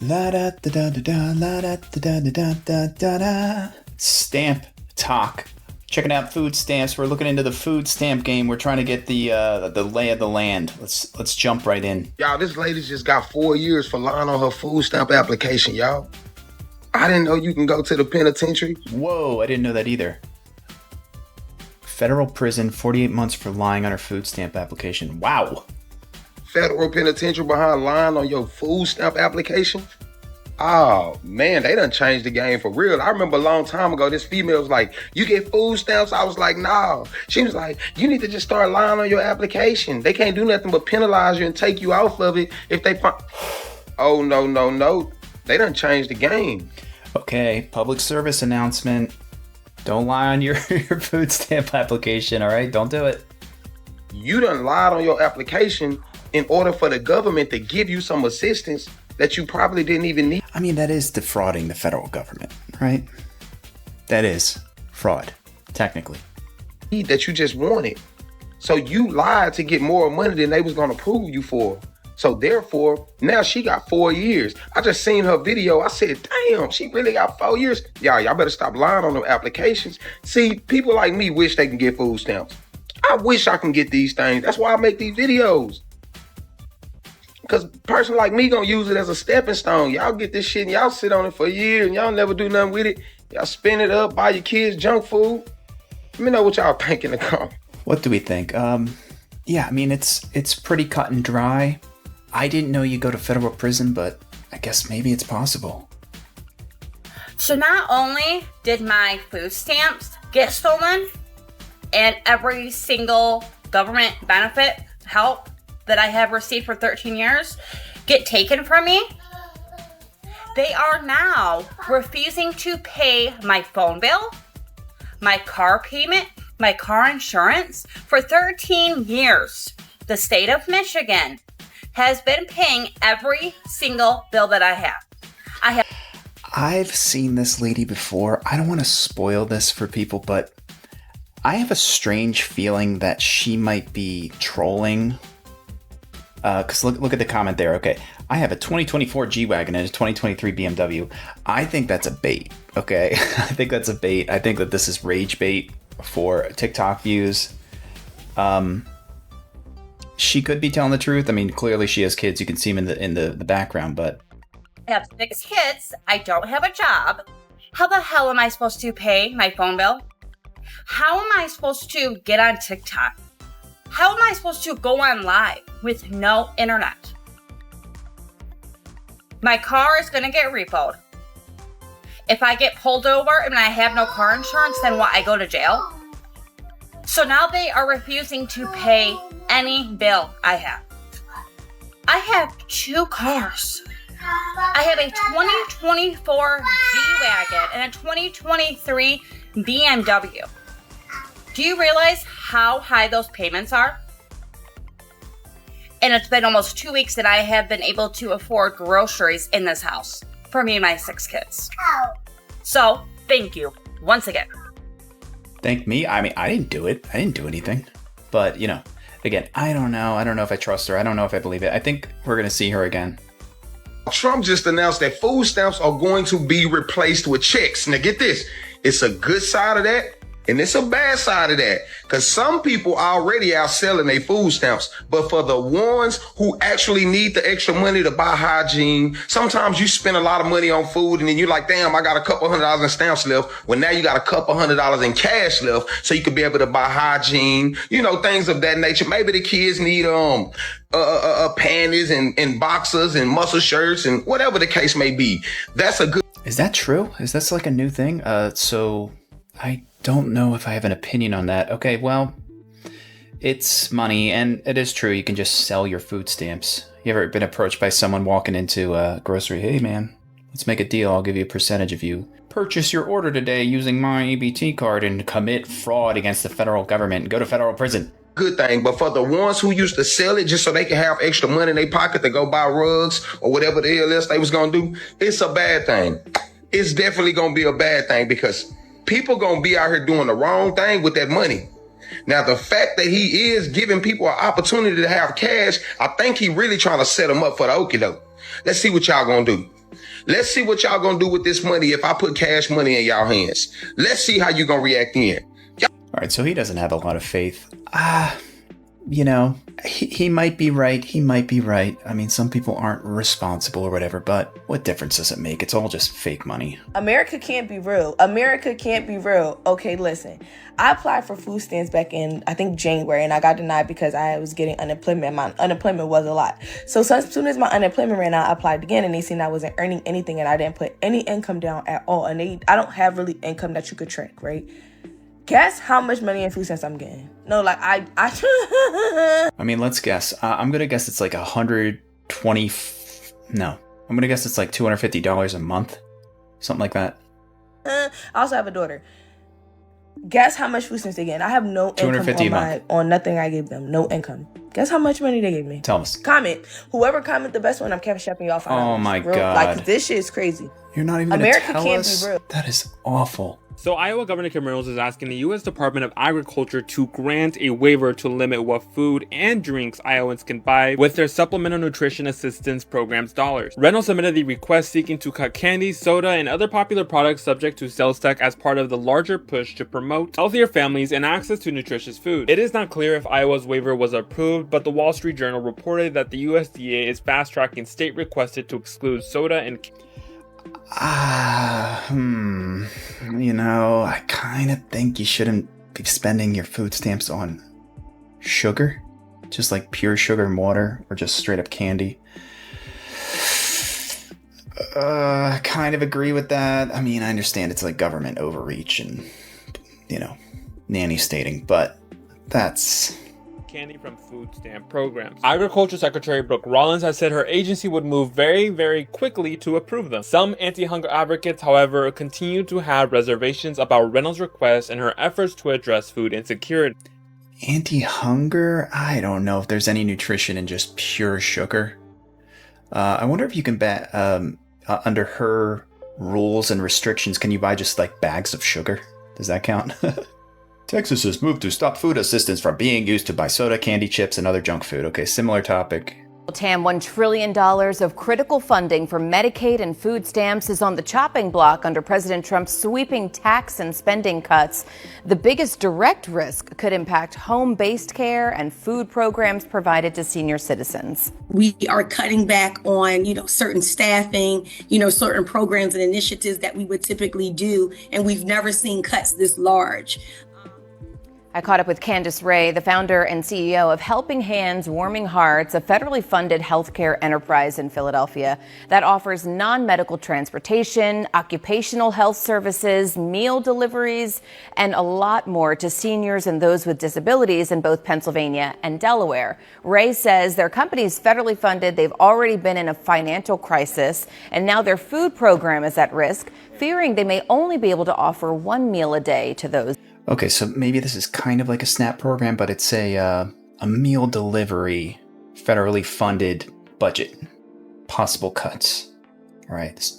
La da da da da da la da da da da da da da. Stamp talk. Checking out food stamps. We're looking into the food stamp game. We're trying to get the lay of the land. Let's jump right in. Y'all, this lady just got 4 years for lying on her food stamp application, y'all. I didn't know you can go to the penitentiary. Whoa, I didn't know that either. Federal prison, 48 months for lying on her food stamp application. Wow. Federal penitentiary behind lying on your food stamp application? Oh, man, they done changed the game for real. I remember a long time ago, this female was like, you get food stamps? I was like, no. She was like, you need to just start lying on your application. They can't do nothing but penalize you and take you off of it if they find... Oh, no. They done changed the game. Okay, public service announcement. Don't lie on your food stamp application, all right? Don't do it. You done lied on your application in order for the government to give you some assistance that you probably didn't even need. I mean, that is defrauding the federal government, right? That is fraud, technically. That you just wanted. So you lied to get more money than they was going to prove you for. So therefore, now she got 4 years. I just seen her video. I said, damn, she really got 4 years. Y'all better stop lying on them applications. See, people like me wish they can get food stamps. I wish I can get these things. That's why I make these videos. Because a person like me gonna use it as a stepping stone. Y'all get this shit and y'all sit on it for a year and y'all never do nothing with it. Y'all spin it up, buy your kids junk food. Let me know what y'all think in the comments. What do we think? Yeah, I mean, it's pretty cut and dry. I didn't know you go to federal prison, but I guess maybe it's possible. So not only did my food stamps get stolen and every single government benefit help that I have received for 13 years get taken from me, they are now refusing to pay my phone bill, my car payment, my car insurance for 13 years. The state of Michigan has been paying every single bill that I have. I've seen this lady before. I don't want to spoil this for people, but I have a strange feeling that she might be trolling. Because look at the comment there. Okay, I have a 2024 G-Wagon and a 2023 BMW. I think that's a bait. Okay, I think that's a bait. I think that this is rage bait for TikTok views. She could be telling the truth. I mean, clearly she has kids. You can see them in the background, but I have 6 kids. I don't have a job. How the hell am I supposed to pay my phone bill? How am I supposed to get on TikTok? How am I supposed to go on live with no internet? My car is going to get repoed. If I get pulled over and I have no car insurance, then what, I go to jail? So now they are refusing to pay any bill I have. I have 2 cars. I have a 2024 G-Wagon and a 2023 BMW. Do you realize how high those payments are? And it's been almost 2 weeks that I have been able to afford groceries in this house for me and my 6 kids. So, thank you once again. thank me. I mean, I didn't do it. I didn't do anything. But, you know, again, I don't know. I don't know if I trust her. I don't know if I believe it. I think we're going to see her again. Trump just announced that food stamps are going to be replaced with checks. Now get this, it's a good side of that and it's a bad side of that, because some people already out selling their food stamps. But for the ones who actually need the extra money to buy hygiene, sometimes you spend a lot of money on food and then you're like, damn, I got a couple $100 in stamps left. Well, now you got a couple $100 in cash left so you can be able to buy hygiene, you know, things of that nature. Maybe the kids need panties and boxers and muscle shirts and whatever the case may be. That's a good. Is that true? Is that like a new thing? So I don't know if I have an opinion on that. Okay, well, it's money, and it is true. You can just sell your food stamps. You ever been approached by someone walking into a grocery? Hey, man, let's make a deal. I'll give you a percentage if you purchase your order today using my EBT card and commit fraud against the federal government and go to federal prison. Good thing, but for the ones who used to sell it just so they can have extra money in their pocket to go buy rugs or whatever the hell else they was gonna do, it's a bad thing. It's definitely gonna be a bad thing because people gonna be out here doing the wrong thing with that money. Now, the fact that he is giving people an opportunity to have cash, I think he really trying to set them up for the okie doke. Let's see what y'all gonna do. Let's see what y'all gonna do with this money if I put cash money in y'all hands. Let's see how you gonna react then. All right, so he doesn't have a lot of faith. He might be right. He might be right. I mean, some people aren't responsible or whatever, but what difference does it make? It's all just fake money. America can't be real. America can't be real. Okay, listen. I applied for food stamps back in, I think, January, and I got denied because I was getting unemployment. My unemployment was a lot. So as soon as my unemployment ran out, I applied again, and they seen I wasn't earning anything, and I didn't put any income down at all. And I don't have really income that you could track, right? Guess how much money in food stamps I'm getting? No, like I mean, let's guess. I'm gonna guess it's like $120. No, I'm gonna guess it's like $250 a month, something like that. I also have a daughter. Guess how much food stamps they get? I have no income on nothing I gave them. No income. Guess how much money they gave me? Tell us. Comment. Whoever comment the best one, I'm cash shopping y'all $5. Oh my God. Like, this shit is crazy. You're not even America gonna tell can't us? be real. That is awful. So Iowa Governor Kim Reynolds is asking the U.S. Department of Agriculture to grant a waiver to limit what food and drinks Iowans can buy with their Supplemental Nutrition Assistance Program's dollars. Reynolds submitted the request seeking to cut candy, soda, and other popular products subject to sales tax as part of the larger push to promote healthier families and access to nutritious food. It is not clear if Iowa's waiver was approved, but the Wall Street Journal reported that the USDA is fast-tracking state requested to exclude soda and I kind of think you shouldn't be spending your food stamps on sugar, just like pure sugar and water, or just straight up candy. I kind of agree with that. I mean, I understand it's like government overreach and, nanny stating, but that's... candy from food stamp programs. Agriculture Secretary Brooke Rollins has said her agency would move very, very quickly to approve them. Some anti-hunger advocates, however, continue to have reservations about Reynolds' request and her efforts to address food insecurity. Anti-hunger? I don't know if there's any nutrition in just pure sugar. I wonder if you can bet, under her rules and restrictions, can you buy just like bags of sugar? Does that count? Texas has moved to stop food assistance from being used to buy soda, candy, chips, and other junk food. Okay, similar topic. Tam, $1 trillion of critical funding for Medicaid and food stamps is on the chopping block under President Trump's sweeping tax and spending cuts. The biggest direct risk could impact home-based care and food programs provided to senior citizens. We are cutting back on, certain staffing, certain programs and initiatives that we would typically do, and we've never seen cuts this large. I caught up with Candace Ray, the founder and CEO of Helping Hands, Warming Hearts, a federally funded healthcare enterprise in Philadelphia that offers non-medical transportation, occupational health services, meal deliveries, and a lot more to seniors and those with disabilities in both Pennsylvania and Delaware. Ray says their company is federally funded, they've already been in a financial crisis, and now their food program is at risk, fearing they may only be able to offer one meal a day to those. Okay, so maybe this is kind of like a SNAP program, but it's a meal delivery, federally funded budget. Possible cuts. All right.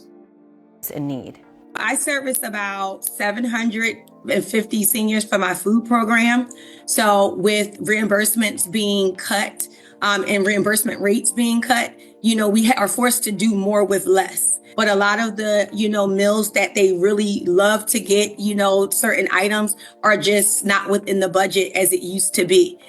In need. I service about 750 seniors for my food program. So with reimbursements being cut and reimbursement rates being cut, we are forced to do more with less. But a lot of the, meals that they really love to get, certain items are just not within the budget as it used to be.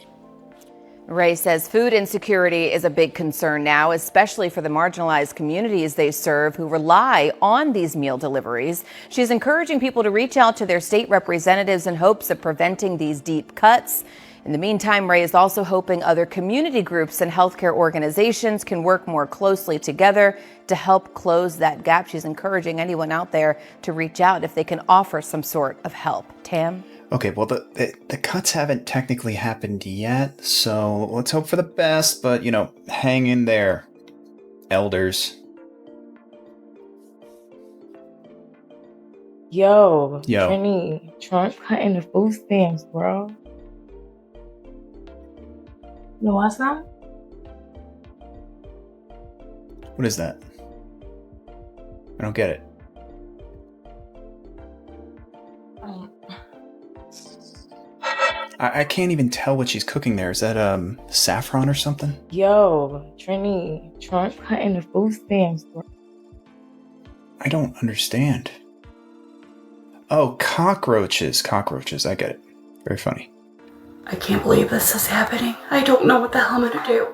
Ray says food insecurity is a big concern now, especially for the marginalized communities they serve who rely on these meal deliveries. She's encouraging people to reach out to their state representatives in hopes of preventing these deep cuts. In the meantime, Ray is also hoping other community groups and healthcare organizations can work more closely together to help close that gap. She's encouraging anyone out there to reach out if they can offer some sort of help. Tam? Okay, well, the cuts haven't technically happened yet, so let's hope for the best, but, hang in there, elders. Yo. Trini, Trump cutting the food stamps, bro. No, what's that? What is that? I don't get it. I can't even tell what she's cooking there. Is that saffron or something? Yo, Trini, Trump cutting the food stamps, bro. I don't understand. Oh, cockroaches. Cockroaches. I get it. Very funny. I can't believe this is happening. I don't know what the hell I'm gonna do.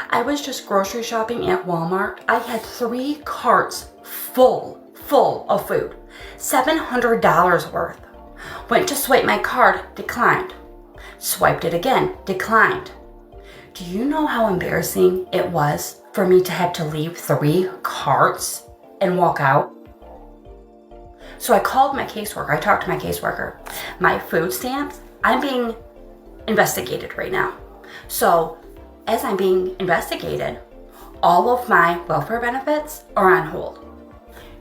I was just grocery shopping at Walmart. I had 3 carts full of food. $700 worth. Went to swipe my card, declined. Swiped it again, declined. Do you know how embarrassing it was for me to have to leave 3 carts and walk out? So I called my caseworker. I talked to my caseworker. My food stamps, I'm being investigated right now. So as I'm being investigated, all of my welfare benefits are on hold.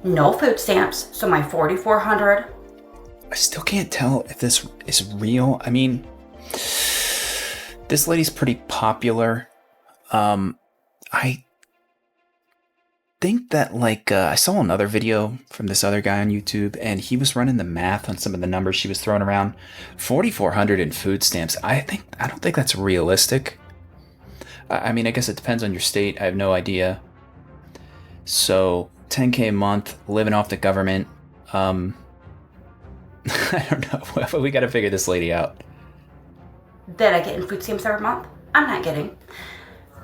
No food stamps, so my $4,400. I still can't tell if this is real. I mean, this lady's pretty popular. I think that I saw another video from this other guy on YouTube, and he was running the math on some of the numbers she was throwing around. 4,400 in food stamps. I don't think that's realistic. I mean, I guess it depends on your state. I have no idea. So $10K a month, living off the government. I don't know. We got to figure this lady out. That I get in food stamps every month, I'm not getting.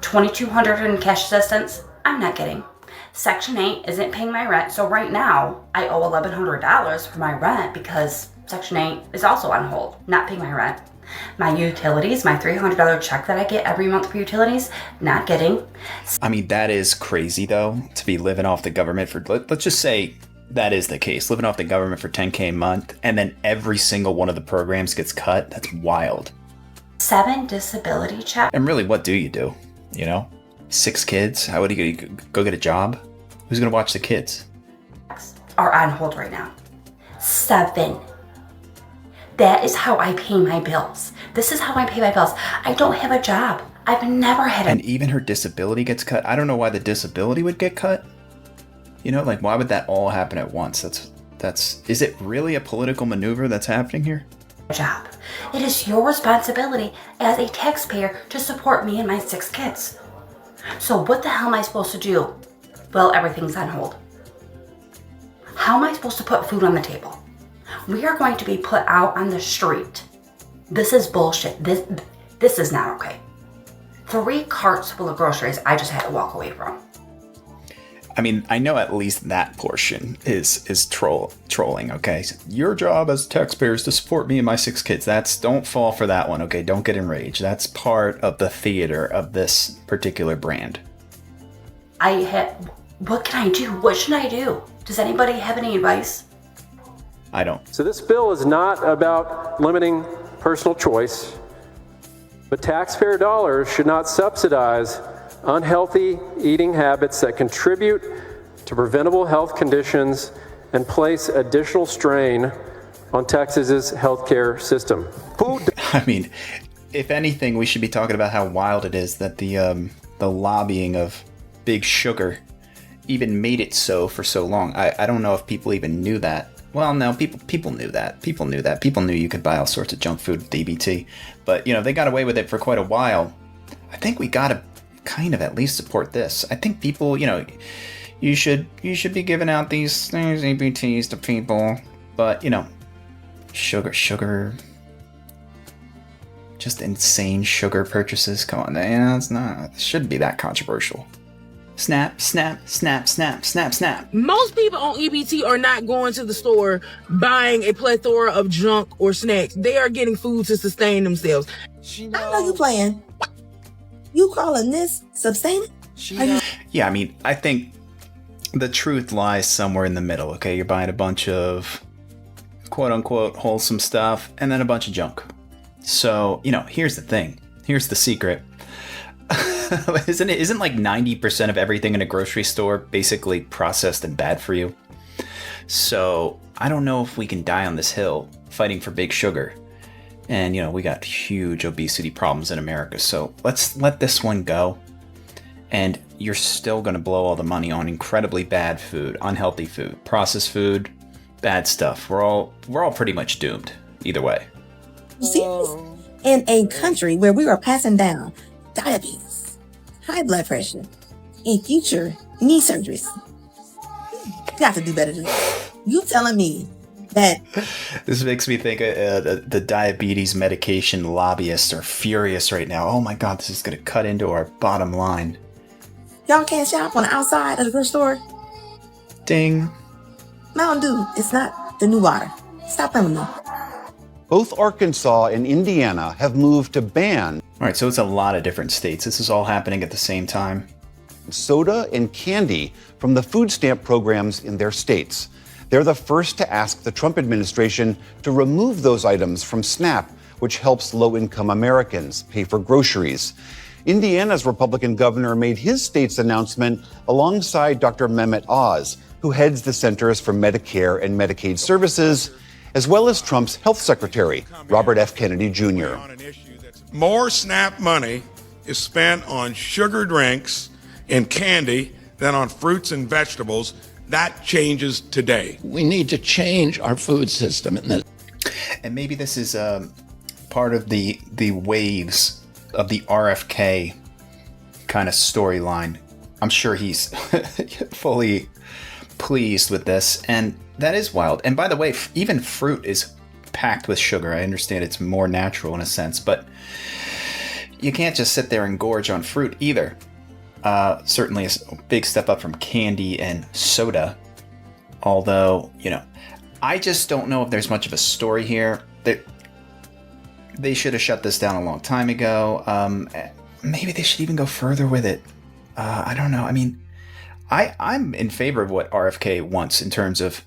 $2,200 in cash assistance, I'm not getting. Section 8 isn't paying my rent, so right now I owe $1,100 for my rent because Section 8 is also on hold, not paying my rent. My utilities, my $300 check that I get every month for utilities, not getting. I mean, that is crazy, though, to be living off the government for, let's just say that is the case, living off the government for $10K a month, and then every single one of the programs gets cut. That's wild. 7 disability checks. And really, what do? You know? 6 kids? How would you go get a job? Who's going to watch the kids? Are on hold right now. 7. That is how I pay my bills. This is how I pay my bills. I don't have a job. I've never had a... And even her disability gets cut? I don't know why the disability would get cut. You know, why would that all happen at once? Is it really a political maneuver that's happening here? Job. It is your responsibility as a taxpayer to support me and my 6 kids. So what the hell am I supposed to do? Well, everything's on hold. How am I supposed to put food on the table? We are going to be put out on the street. This is bullshit. This is not okay. 3 carts full of groceries I just had to walk away from. I mean, I know at least that portion is trolling, okay? Your job as taxpayers to support me and my 6 kids. Don't fall for that one, okay? Don't get enraged. That's part of the theater of this particular brand. What can I do? What should I do? Does anybody have any advice? I don't. So this bill is not about limiting personal choice, but taxpayer dollars should not subsidize unhealthy eating habits that contribute to preventable health conditions and place additional strain on Texas's healthcare system. I mean, if anything, we should be talking about how wild it is that the lobbying of Big Sugar even made it so for so long. I don't know if people even knew that. Well, no, people knew that. People knew you could buy all sorts of junk food with DBT. But, they got away with it for quite a while. I think we got to kind of at least support this. I think people, you should be giving out these things, DBTs to people. But, sugar, just insane sugar purchases. Come on, it shouldn't be that controversial. Snap, snap, snap, snap, snap, snap. Most people on EBT are not going to the store buying a plethora of junk or snacks. They are getting food to sustain themselves. I know you playing. You calling this sustaining? Yeah, I mean, I think the truth lies somewhere in the middle, okay? You're buying a bunch of quote-unquote wholesome stuff and then a bunch of junk. So, here's the thing. Here's the secret. Isn't like 90% of everything in a grocery store basically processed and bad for you? So I don't know if we can die on this hill fighting for Big Sugar. And, we got huge obesity problems in America. So let's let this one go. And you're still going to blow all the money on incredibly bad food, unhealthy food, processed food, bad stuff. We're all pretty much doomed either way. Serious? In a country where we are passing down diabetes, high blood pressure, and future knee surgeries. You got to do better than that. You telling me that This makes me think the diabetes medication lobbyists are furious right now. Oh my God, this is going to cut into our bottom line. y'all can't shop on the outside of the grocery store? Ding. Mountain Dew, it's not the new water. Stop playing with me. Both Arkansas and Indiana have moved to ban All right, so it's a lot of different states. This is all happening at the same time. soda and candy from the food stamp programs in their states. They're the first to ask the Trump administration to remove those items from SNAP, which helps low-income Americans pay for groceries. Indiana's Republican governor made his state's announcement alongside Dr. Mehmet Oz, who heads the Centers for Medicare and Medicaid Services, as well as Trump's health secretary, Robert F. Kennedy Jr. More SNAP money is spent on sugar drinks and candy than on fruits and vegetables. That changes today. We need to change our food system. And maybe this is part of the waves of the RFK kind of storyline. I'm sure he's fully pleased with this, and that is wild. And by the way, even fruit is packed with sugar. I understand it's more natural in a sense, but you can't just sit there and gorge on fruit either. Certainly a big step up from candy and soda. Although, I just don't know if there's much of a story here. They should have shut this down a long time ago. Maybe they should even go further with it. I don't know. I mean, I'm in favor of what RFK wants in terms of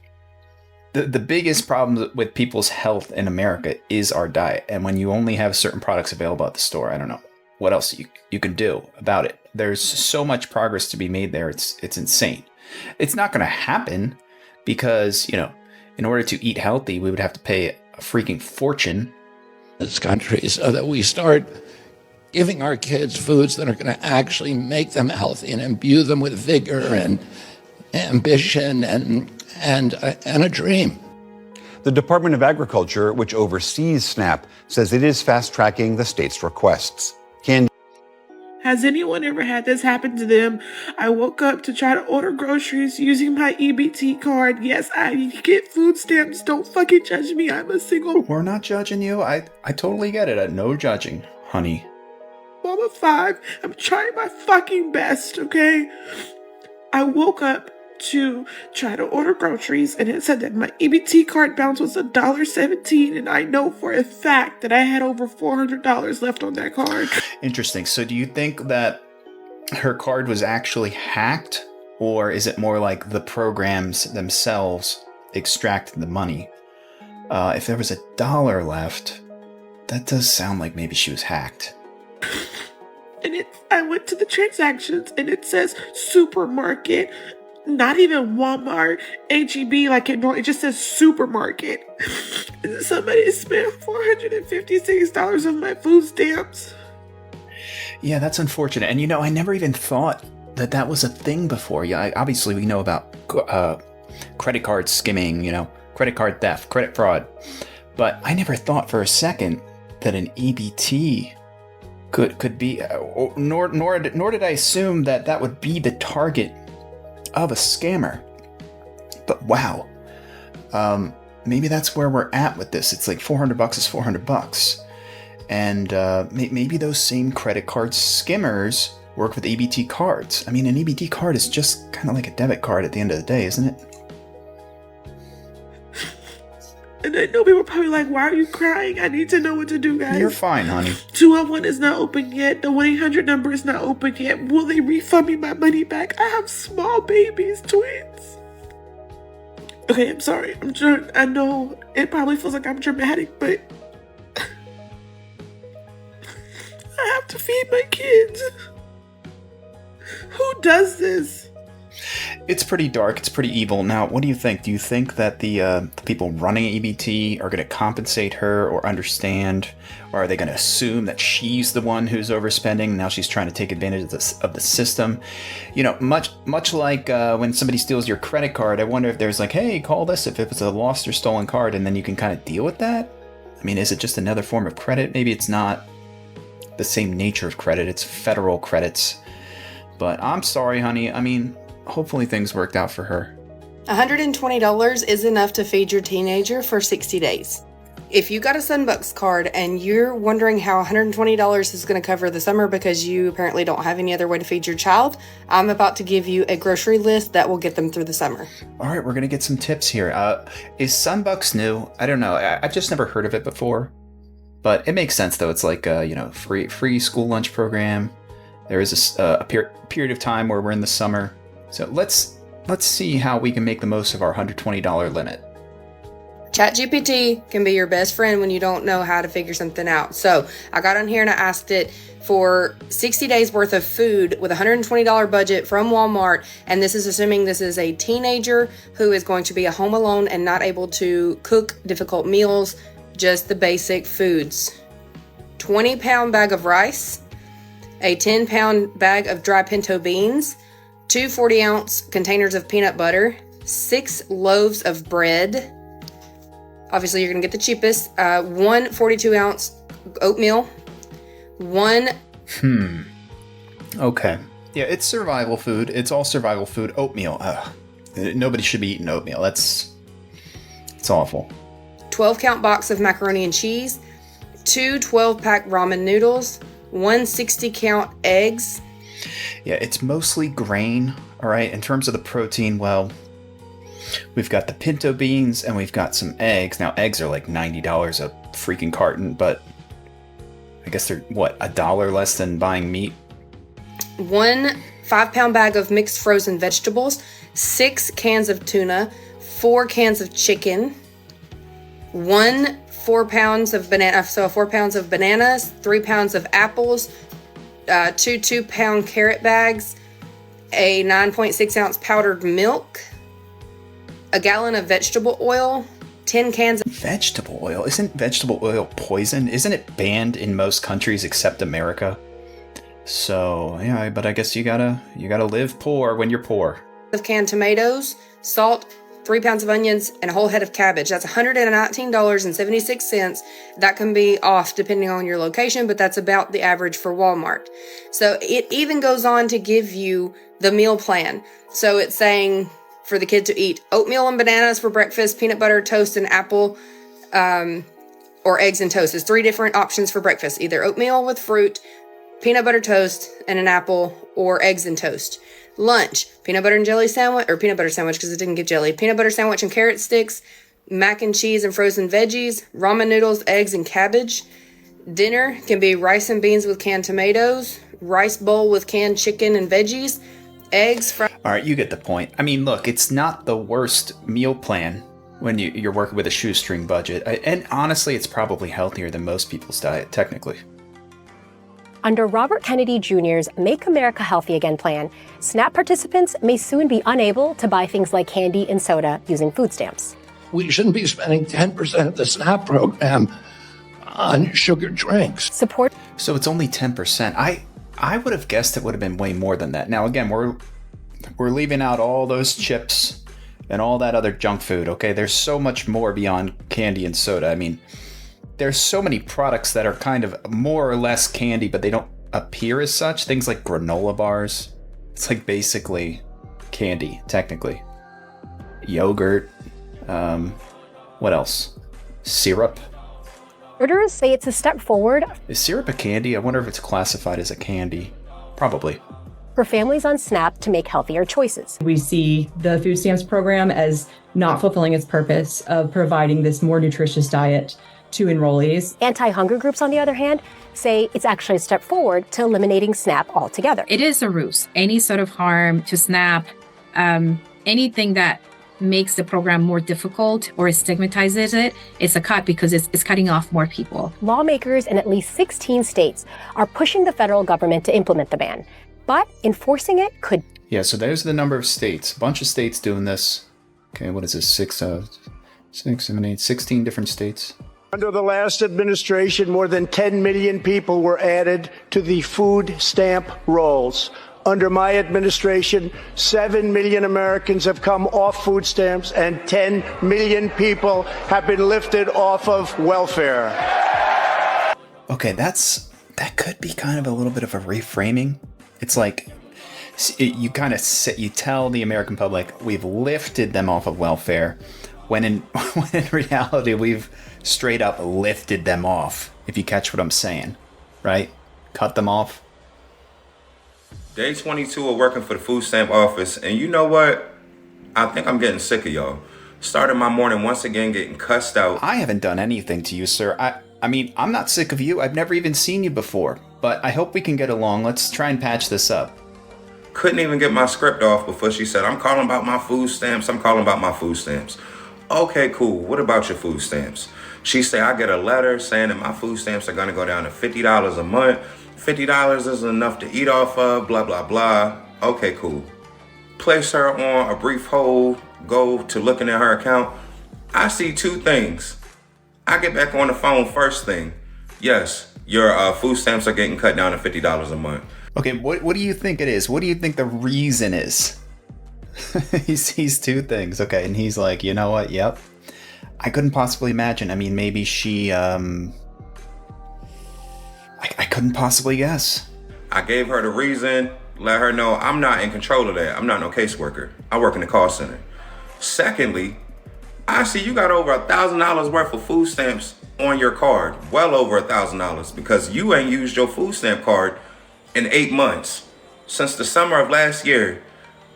the biggest problem with people's health in America is our diet. And when you only have certain products available at the store, I don't know what else you can do about it. There's so much progress to be made there. It's insane. It's not going to happen because, in order to eat healthy, we would have to pay a freaking fortune. This country, so that we start giving our kids foods that are going to actually make them healthy and imbue them with vigor and ambition and a dream. The Department of Agriculture, which oversees SNAP, says it is fast-tracking the state's requests. Has anyone ever had this happen to them? I woke up to try to order groceries using my EBT card. Yes, I get food stamps. Don't fucking judge me. I'm a single. We're not judging you. I totally get it. No judging, honey. Mom of 5. I'm trying my fucking best, okay? I woke up to try to order groceries, and it said that my EBT card balance was $1.17, and I know for a fact that I had over $400 left on that card. Interesting. So do you think that her card was actually hacked, or is it more like the programs themselves extracted the money? If there was $1 left, that does sound like maybe she was hacked. And I went to the transactions, and it says supermarket. Not even Walmart, HEB, like it just says supermarket. And somebody spent $456 on my food stamps. Yeah, that's unfortunate. And I never even thought that was a thing before. Yeah, obviously we know about credit card skimming, credit card theft, credit fraud. But I never thought for a second that an EBT could be, nor did I assume that would be the target of a scammer. But wow, maybe that's where we're at with this. It's like $400 is $400, and maybe those same credit card skimmers work with EBT cards. I mean, an EBT card is just kind of like a debit card at the end of the day, isn't it? And I know people are probably like, why are you crying? I need to know what to do, guys. You're fine, honey. 211 is not open yet. The 1-800 number is not open yet. Will they refund me my money back? I have small babies, twins. Okay, I'm sorry. I know it probably feels like I'm dramatic, but I have to feed my kids. Who does this? It's pretty dark. It's pretty evil. Now, what do you think? Do you think that the people running EBT are going to compensate her or understand? Or are they going to assume that she's the one who's overspending? Now she's trying to take advantage of the system. Much like when somebody steals your credit card, I wonder if there's like, hey, call this if it's a lost or stolen card, and then you can kind of deal with that? I mean, is it just another form of credit? Maybe it's not the same nature of credit. It's federal credits. But I'm sorry, honey. I mean, hopefully things worked out for her. $120 is enough to feed your teenager for 60 days. If you got a Sunbucks card and you're wondering how $120 is going to cover the summer because you apparently don't have any other way to feed your child, I'm about to give you a grocery list that will get them through the summer. All right, we're going to get some tips here. Is Sunbucks new? I don't know. I've just never heard of it before. But it makes sense, though. It's like a free school lunch program. There is a period of time where we're in the summer. So let's see how we can make the most of our $120 limit. ChatGPT can be your best friend when you don't know how to figure something out. So I got on here and I asked it for 60 days worth of food with a $120 budget from Walmart. And this is assuming this is a teenager who is going to be home alone and not able to cook difficult meals, just the basic foods. 20-pound bag of rice, a 10-pound bag of dry pinto beans, 2 40-ounce containers of peanut butter, 6 loaves of bread. Obviously, you're going to get the cheapest. 1 42-ounce oatmeal. 1... Okay. Yeah, it's survival food. It's all survival food. Oatmeal. Nobody should be eating oatmeal. It's awful. 12-count box of macaroni and cheese. 2 12-pack ramen noodles. 1 60-count eggs. Yeah, it's mostly grain, all right? In terms of the protein, well... We've got the pinto beans and we've got some eggs. Now, eggs are like $90 a freaking carton, but I guess they're, $1 less than buying meat? 1 5-pound bag of mixed frozen vegetables, 6 cans of tuna, 4 cans of chicken, 4 pounds of banana, so 4 pounds of bananas, 3 pounds of apples, 2 2-pound carrot bags, a 9.6-ounce powdered milk, a gallon of vegetable oil, 10 cans of... Vegetable oil? Isn't vegetable oil poison? Isn't it banned in most countries except America? So, yeah, but I guess you gotta live poor when you're poor. Of canned tomatoes, salt, 3 pounds of onions, and a whole head of cabbage. That's $119.76. That can be off depending on your location, but that's about the average for Walmart. So it even goes on to give you the meal plan. So it's saying... for the kid to eat oatmeal and bananas for breakfast, peanut butter, toast, and apple, or eggs and toast. There's 3 different options for breakfast, either oatmeal with fruit, peanut butter toast, and an apple, or eggs and toast. Lunch, peanut butter and jelly sandwich, or peanut butter sandwich because it didn't get jelly, peanut butter sandwich and carrot sticks, mac and cheese and frozen veggies, ramen noodles, eggs, and cabbage. Dinner can be rice and beans with canned tomatoes, rice bowl with canned chicken and veggies, eggs, all right, you get the point. I mean, look, it's not the worst meal plan when you're working with a shoestring budget. And honestly, it's probably healthier than most people's diet, technically. Under Robert Kennedy Jr.'s Make America Healthy Again plan, SNAP participants may soon be unable to buy things like candy and soda using food stamps. We shouldn't be spending 10% of the SNAP program on sugar drinks. Support. So it's only 10%. I would have guessed it would have been way more than that. Now, again, we're leaving out all those chips and all that other junk food, okay? There's so much more beyond candy and soda. I mean, there's so many products that are kind of more or less candy, but they don't appear as such. Things like granola bars. It's like basically candy, technically. Yogurt. What else? Syrup. Reporters say it's a step forward. Is syrup a candy? I wonder if it's classified as a candy. Probably. For families on SNAP to make healthier choices. We see the food stamps program as not fulfilling its purpose of providing this more nutritious diet to enrollees. Anti-hunger groups, on the other hand, say it's actually a step forward to eliminating SNAP altogether. It is a ruse. Any sort of harm to SNAP, anything that makes the program more difficult or stigmatizes it, it's a cut because it's cutting off more people. Lawmakers in at least 16 states are pushing the federal government to implement the ban, but enforcing it could... Yeah, so there's the number of states. A bunch of states doing this. Okay, what is this? 16 different states. Under the last administration, more than 10 million people were added to the food stamp rolls. Under my administration, 7 million Americans have come off food stamps and 10 million people have been lifted off of welfare. Okay, that could be kind of a little bit of a reframing. It's like You kind of you tell the American public we've lifted them off of welfare, when in reality we've straight up lifted them off. If you catch what I'm saying, right? Cut them off. Day 22 of working for the food stamp office, and you know what? I think I'm getting sick of y'all. Starting my morning once again getting cussed out. I haven't done anything to you, sir. I mean, I'm not sick of you. I've never even seen you before. But I hope we can get along. Let's try and patch this up. Couldn't even get my script off before she said, I'm calling about my food stamps. I'm calling about my food stamps. Okay, cool. What about your food stamps? She said, I get a letter saying that my food stamps are going to go down to $50 a month. $50 isn't enough to eat off of, blah, blah, blah. Okay, cool. Place her on a brief hold, go to looking at her account. I see two things. I get back on the phone first thing. Yes, your food stamps are getting cut down to $50 a month. Okay, what do you think it is? What do you think the reason is? He sees two things. Okay, and he's like, you know what? Yep. I couldn't possibly imagine. I mean, maybe she, I couldn't possibly guess. I gave her the reason, let her know I'm not in control of that. I'm not no caseworker. I work in the call center. Secondly, I see you got over $1,000 worth of food stamps on your card. Well over $1,000 because you ain't used your food stamp card in 8 months. Since the summer of last year.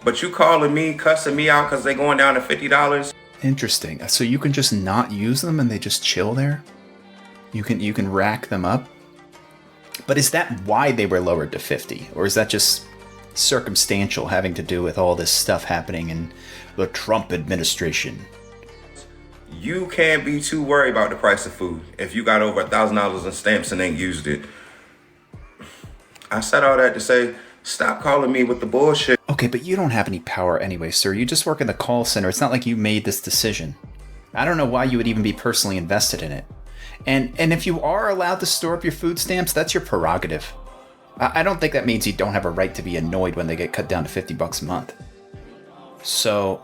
But you calling me, cussing me out because they going down to $50. Interesting. So you can just not use them and they just chill there? You can rack them up? But is that why they were lowered to 50? Or is that just circumstantial, having to do with all this stuff happening in the Trump administration? You can't be too worried about the price of food if you got over $1,000 in stamps and ain't used it. I said all that to say, stop calling me with the bullshit. Okay, but you don't have any power anyway, sir. You just work in the call center. It's not like you made this decision. I don't know why you would even be personally invested in it. And if you are allowed to store up your food stamps, that's your prerogative. I don't think that means you don't have a right to be annoyed when they get cut down to $50 a month. So,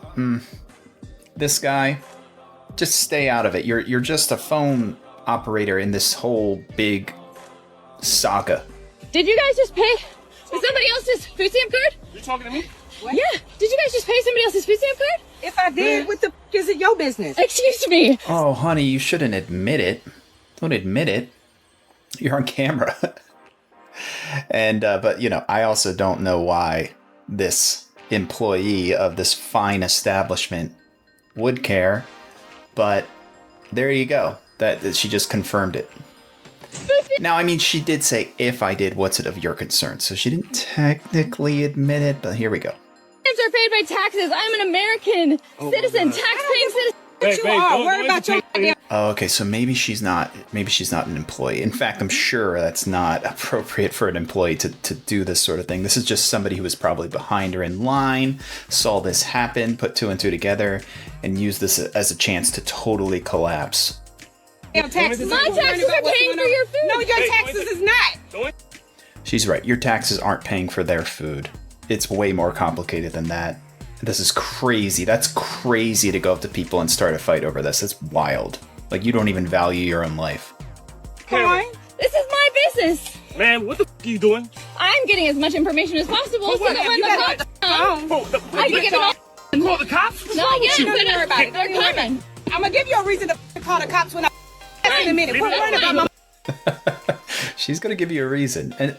this guy, just stay out of it. You're just a phone operator in this whole big saga. Did you guys just pay with somebody else's food stamp card? You talking to me? What? Yeah. Did you guys just pay somebody else's food stamp card? If I did, what the f*** is it your business? Excuse me. Oh, honey, you shouldn't admit it. Don't admit it. You're on camera. And, but, you know, I also don't know why this employee of this fine establishment would care. But there you go. That she just confirmed it. Now, I mean, she did say, if I did, what's it of your concern? So she didn't technically admit it, but here we go. Stamps are paid by taxes. I'm an American citizen, tax-paying citizen. Oh, okay, so maybe she's not an employee. In fact, I'm sure that's not appropriate for an employee to do this sort of thing. This is just somebody who was probably behind her in line, saw this happen, put two and two together, and used this as a chance to totally collapse. My taxes are paying for your food. No, your taxes is not. She's right. Your taxes aren't paying for their food. It's way more complicated than that. This is crazy. That's crazy to go up to people and start a fight over this. It's wild. Like, you don't even value your own life. Come on. This is my business. Man, what the f*** are you doing? I'm getting as much information as possible so that when the cops come, I can give it all. Call the cops? Not yet, but they're coming. I'm gonna give you a reason to call the cops when I in a minute. Quit worrying about my She's gonna give you a reason. And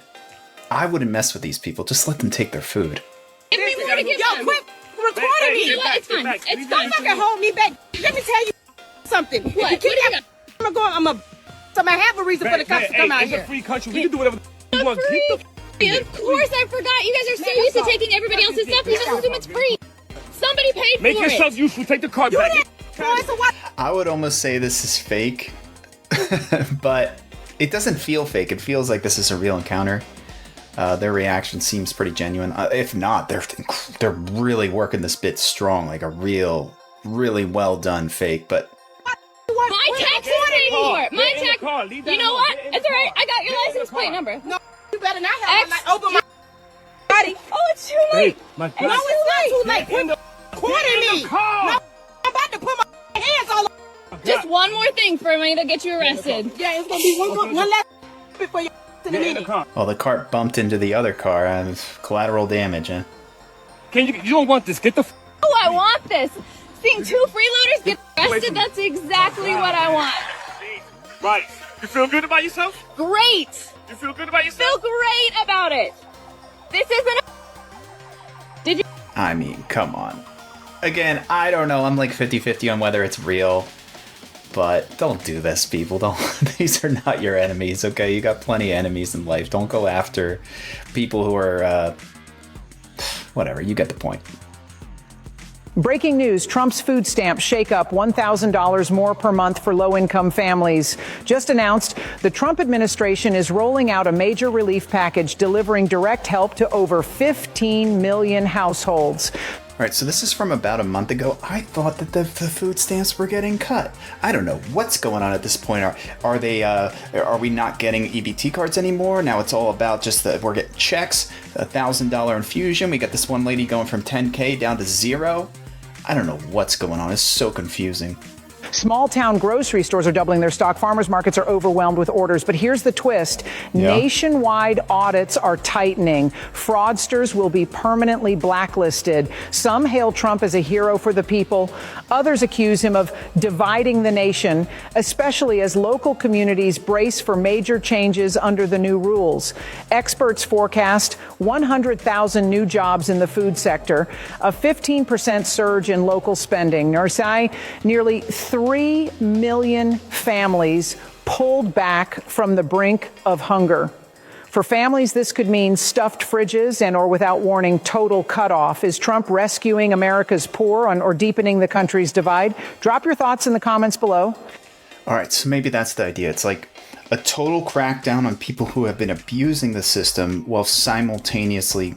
I wouldn't mess with these people. Just let them take their food. Give me more to give them. quit recording me. It's fine. It's Don't fucking hold me back. Let me tell you something. What? If you keep I'm gonna have a reason for the cops to come out here. here. It's a free country. We can do whatever we want. Of course, I forgot. You guys are so used to taking everybody else's stuff. You just assume it's free. Somebody paid for it. Make yourself useful. Take the card back. I would almost say this is fake, but it doesn't feel fake. It feels like this is a real encounter. Their reaction seems pretty genuine. If not, they're really working this bit strong, like a really well done fake. But my taxes paid for it. My tax. You know what? It's all right. I got your license plate number. No, you better not have my open my body. Oh, it's too late. No, it's not too late. Quit recording me. No, I'm about to put my hands all over. Just one more thing for me to get you arrested. Yeah, it's gonna be one last before you Listen to me. Well, the cart bumped into the other car. Collateral damage, huh? You don't want this. Get the Oh, I want this. Seeing 2 freeloaders get arrested, that's exactly what I want. Right. You feel good about yourself? Great. You feel good about yourself? Feel great about it. This isn't Did you? I mean, come on. Again, I don't know. I'm like 50-50 on whether it's real. But don't do this, people. Don't. These are not your enemies, okay? You got plenty of enemies in life. Don't go after people who are, whatever. You get the point. Breaking news, Trump's food stamp shake-up, $1,000 more per month for low-income families. Just announced, the Trump administration is rolling out a major relief package delivering direct help to over 15 million households. All right, so this is from about a month ago. I thought that the food stamps were getting cut. I don't know what's going on at this point. Are we not getting EBT cards anymore? Now it's all about just we're getting checks, $1,000 infusion. We got this one lady going from 10K down to 0. I don't know what's going on. It's so confusing. Small town grocery stores are doubling their stock. Farmers markets are overwhelmed with orders. But here's the twist. Yeah. Nationwide audits are tightening. Fraudsters will be permanently blacklisted. Some hail Trump as a hero for the people. Others accuse him of dividing the nation, especially as local communities brace for major changes under the new rules. Experts forecast 100,000 new jobs in the food sector, a 15% surge in local spending. Nursai, nearly 3 million families pulled back from the brink of hunger. For families, this could mean stuffed fridges and, or without warning, total cutoff. Is Trump rescuing America's poor or deepening the country's divide? Drop your thoughts in the comments below. All right, so maybe that's the idea. It's like a total crackdown on people who have been abusing the system while simultaneously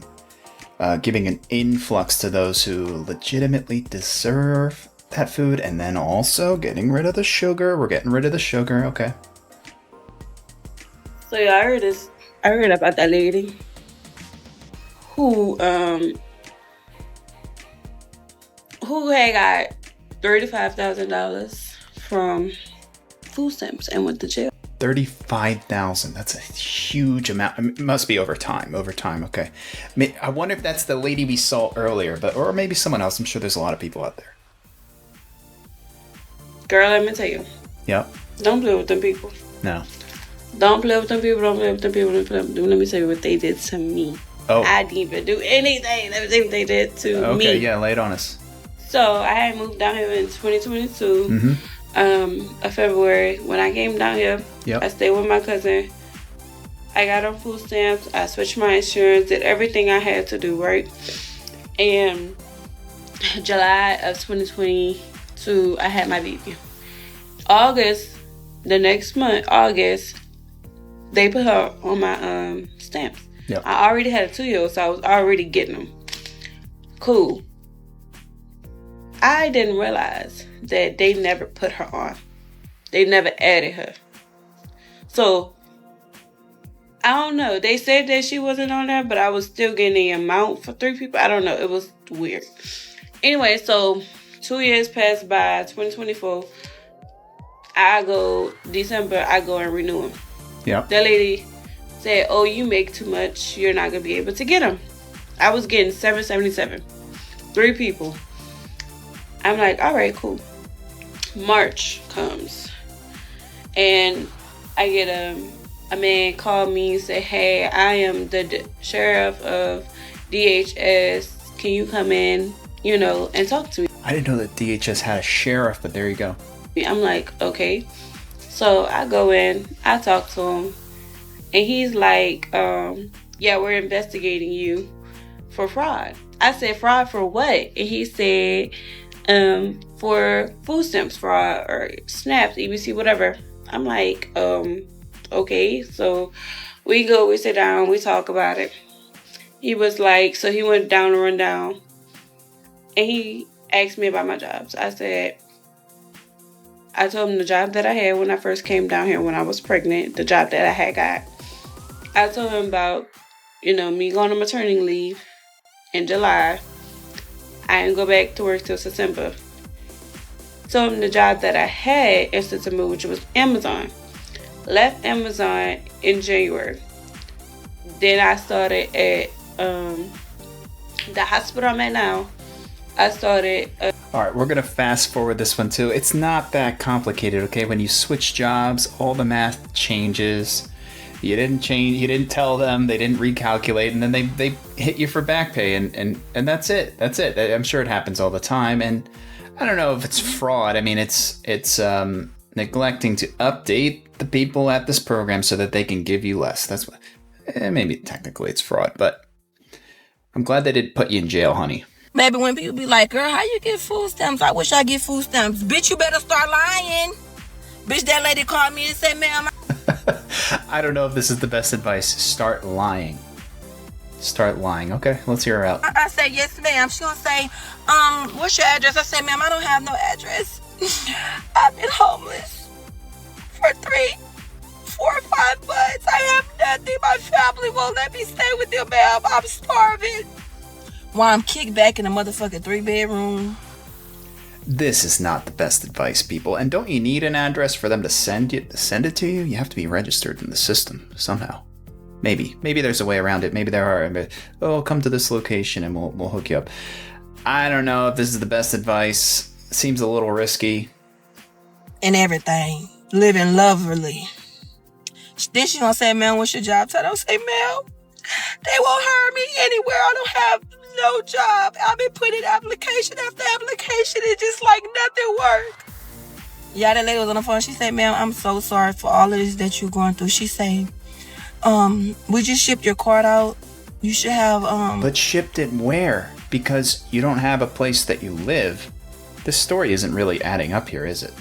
giving an influx to those who legitimately deserve that food, and then also getting rid of the sugar. We're getting rid of the sugar, okay. So yeah, I heard about that lady who had got $35,000 from food stamps and went to jail. 35,000. That's a huge amount. It must be over time, okay. I wonder if that's the lady we saw earlier, or maybe someone else. I'm sure there's a lot of people out there. Girl, let me tell you. Yep. Don't play with them people. No. Don't play with them people. Don't play with them people. Don't play with them. Let me tell you what they did to me. Oh. I didn't even do anything. Let me tell you what they did to me. Okay, yeah, lay it on us. So I had moved down here in 2022, of February. When I came down here, I stayed with my cousin. I got on food stamps. I switched my insurance. Did everything I had to do, right? And July of 2022, I had my baby. August, the next month, they put her on my stamps. Yep. I already had a 2-year-old, so I was already getting them. Cool. I didn't realize that they never put her on. They never added her. So, I don't know. They said that she wasn't on there, but I was still getting the amount for 3 people. I don't know. It was weird. Anyway, so 2 years passed by, 2024. December, I go and renew them. Yep. That lady said, oh, you make too much. You're not going to be able to get them. I was getting $7.77. 3 people. I'm like, all right, cool. March comes. And I get a man call me and say, hey, I am the sheriff of DHS. Can you come in, and talk to me? I didn't know that DHS had a sheriff, but there you go. I'm like, okay. So I go in, I talk to him, and he's like, yeah, we're investigating you for fraud. I said, fraud for what? And he said, for food stamps fraud or snaps, EBC, whatever. I'm like, okay. So we sit down, we talk about it. He was like, so he went down the rundown, and he asked me about my jobs. I told him the job that I had when I first came down here when I was pregnant, the job that I had got. I told him about, me going on maternity leave in July. I didn't go back to work till September. Told him the job that I had in September, which was Amazon. Left Amazon in January. Then I started at the hospital I'm at now. I started. All right, we're gonna fast forward this one too. It's not that complicated, okay? When you switch jobs, all the math changes. You didn't tell them, they didn't recalculate, and then they hit you for back pay, and that's it. That's it. I'm sure it happens all the time, and I don't know if it's fraud. I mean, it's neglecting to update the people at this program so that they can give you less. That's what. Maybe technically it's fraud, but I'm glad they didn't put you in jail, honey. Maybe when people be like, girl, how you get food stamps? I wish I get food stamps. Bitch, you better start lying. Bitch, that lady called me and said, ma'am. I don't know if this is the best advice. Start lying. Start lying. Okay, let's hear her out. I said, yes, ma'am. She gonna say, what's your address? I said, ma'am, I don't have no address. I've been homeless for 3, 4, 5 months. I have nothing. My family won't let me stay with them, ma'am. I'm starving. While I'm kicked back in a motherfucking 3-bedroom. This is not the best advice, people. And don't you need an address for them to send it to you? You have to be registered in the system somehow. Maybe there's a way around it. Maybe there are. But, come to this location and we'll hook you up. I don't know if this is the best advice. Seems a little risky. And everything. Living lovely. Then she gonna say, ma'am, what's your job? So I don't say, ma'am, they won't hire me anywhere. I don't have no job. I've been putting application after application and just like nothing worked. Yeah, that lady was on the phone. She said, ma'am, I'm so sorry for all of this that you're going through. She said, we just shipped your card out. You should have, But shipped it where? Because you don't have a place that you live. This story isn't really adding up here, is it?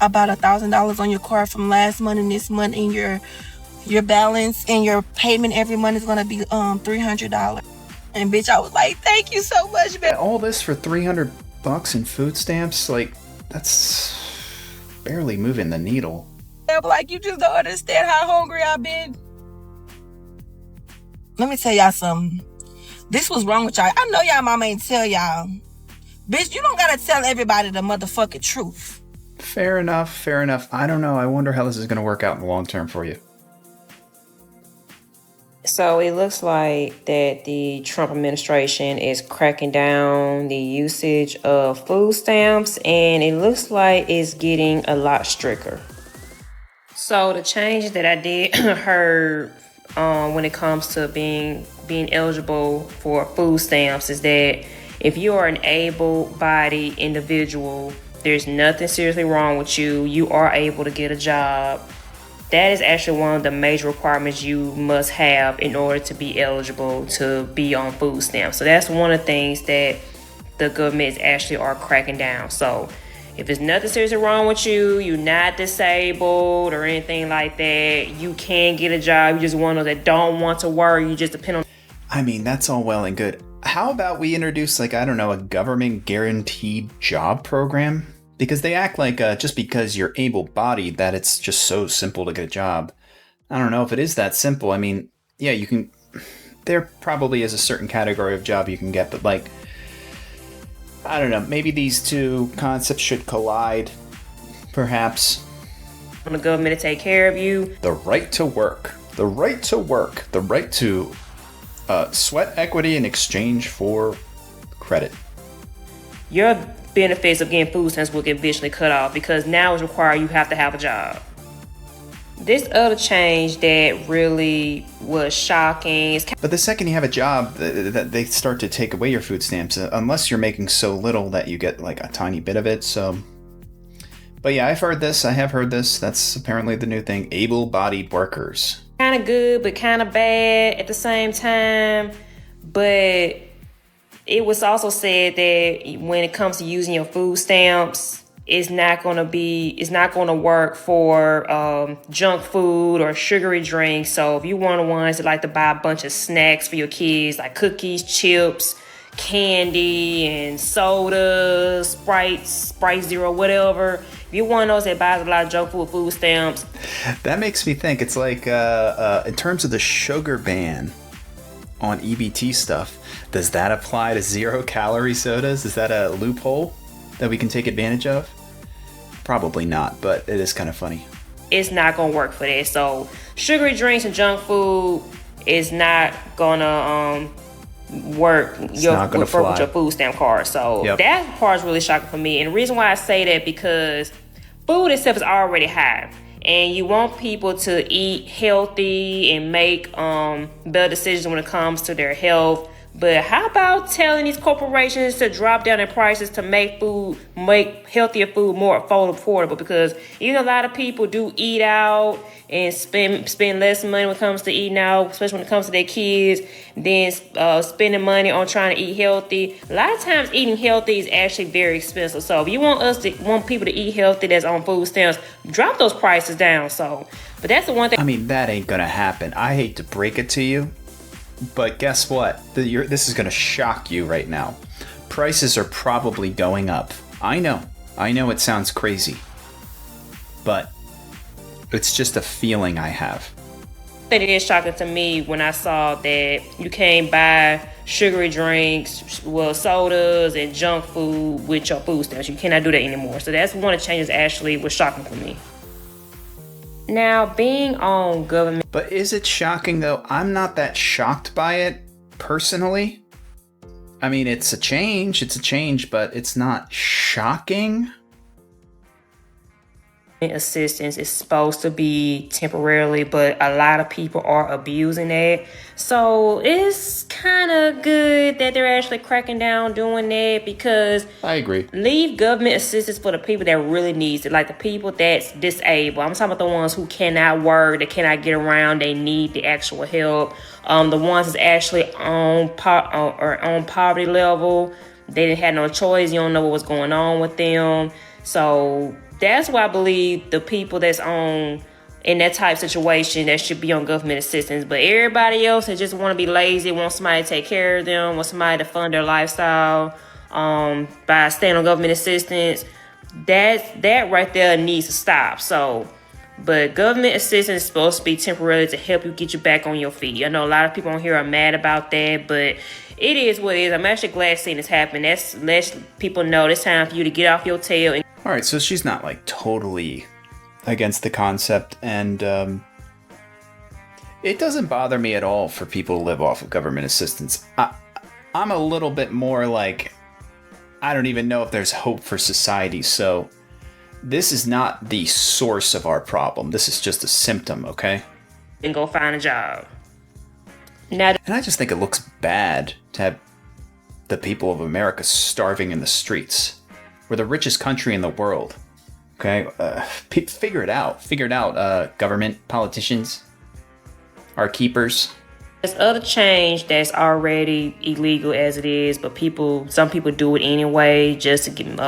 About $1,000 on your card from last month and this month, and your balance and your payment every month is gonna be $300. And bitch, I was like, thank you so much, man. All this for $300 in food stamps? Like, that's barely moving the needle. I'm like, you just don't understand how hungry I've been. Let me tell y'all something. This was wrong with y'all. I know y'all mama ain't tell y'all. Bitch, you don't gotta tell everybody the motherfucking truth. Fair enough. I don't know. I wonder how this is gonna work out in the long term for you. So it looks like that the Trump administration is cracking down the usage of food stamps, and it looks like it's getting a lot stricter. So the changes that I did heard when it comes to being eligible for food stamps is that if you are an able-bodied individual, there's nothing seriously wrong with you, you are able to get a job. That is actually one of the major requirements you must have in order to be eligible to be on food stamps. So that's one of the things that the government actually are cracking down. So if there's nothing seriously wrong with you, you're not disabled or anything like that, you can get a job. You just one of those that don't want to work, you just depend on. I mean, that's all well and good. How about we introduce, a government guaranteed job program? Because they act like just because you're able-bodied that it's just so simple to get a job. I don't know if it is that simple. I mean, yeah, you can. There probably is a certain category of job you can get, but I don't know. Maybe these two concepts should collide, perhaps. On the government to take care of you. The right to work. The right to work. The right to sweat equity in exchange for credit. Your benefits of getting food stamps will get eventually cut off because now it's required you have to have a job. This other change that really was shocking is... But the second you have a job, they start to take away your food stamps, unless you're making so little that you get a tiny bit of it, so... But yeah, I have heard this. That's apparently the new thing. Able-bodied workers. Kind of good, but kind of bad at the same time. But it was also said that when it comes to using your food stamps, it's not going to work for junk food or sugary drinks. So if you're one of the ones that like to buy a bunch of snacks for your kids, like cookies, chips, candy, and soda, Sprite Zero, whatever. If you're one of those that buys a lot of junk food with food stamps. That makes me think. It's like in terms of the sugar ban on EBT stuff, does that apply to 0-calorie sodas? Is that a loophole that we can take advantage of? Probably not, but it is kind of funny. it's not gonna work for that. So sugary drinks and junk food is not gonna work with your food stamp card. So that part is really shocking for me. And the reason why I say that, because food itself is already high, and you want people to eat healthy and make better decisions when it comes to their health. But how about telling these corporations to drop down their prices to make healthier food more affordable? Because even a lot of people do eat out and spend less money when it comes to eating out, especially when it comes to their kids, than spending money on trying to eat healthy. A lot of times eating healthy is actually very expensive. So if you want people to eat healthy that's on food stamps, drop those prices down. But that's the one thing. I mean, that ain't gonna happen. I hate to break it to you, but guess what? This is going to shock you right now. Prices are probably going up. I know it sounds crazy, but it's just a feeling I have. It is shocking to me when I saw that you can't buy sugary drinks, sodas, and junk food with your food stamps. You cannot do that anymore. So that's one of the changes actually was shocking for me. Now, being on government... But is it shocking, though? I'm not that shocked by it, personally. I mean, it's a change, but it's not shocking. Assistance is supposed to be temporarily, but a lot of people are abusing it. So it's kind of good that they're actually cracking down doing that, because I agree. Leave government assistance for the people that really needs it, like the people that's disabled. I'm talking about the ones who cannot work, they cannot get around, they need the actual help. The ones that's actually on poverty level, they didn't have no choice. You don't know what was going on with them. So that's why I believe the people that's in that type of situation that should be on government assistance. But everybody else that just want to be lazy, want somebody to take care of them, want somebody to fund their lifestyle by staying on government assistance, that right there needs to stop. But government assistance is supposed to be temporary to help you get you back on your feet. I know a lot of people on here are mad about that, but it is what it is. I'm actually glad seeing this happen. That's let people know it's time for you to get off your tail. All right, so she's not like totally against the concept, and it doesn't bother me at all for people to live off of government assistance. I'm a little bit more like, I don't even know if there's hope for society, so this is not the source of our problem. This is just a symptom, okay? And go find a job. And I just think it looks bad to have the people of America starving in the streets. We're the richest country in the world. Okay? Figure it out. Government, politicians, our keepers. There's other change that's already illegal as it is, but some people do it anyway just to get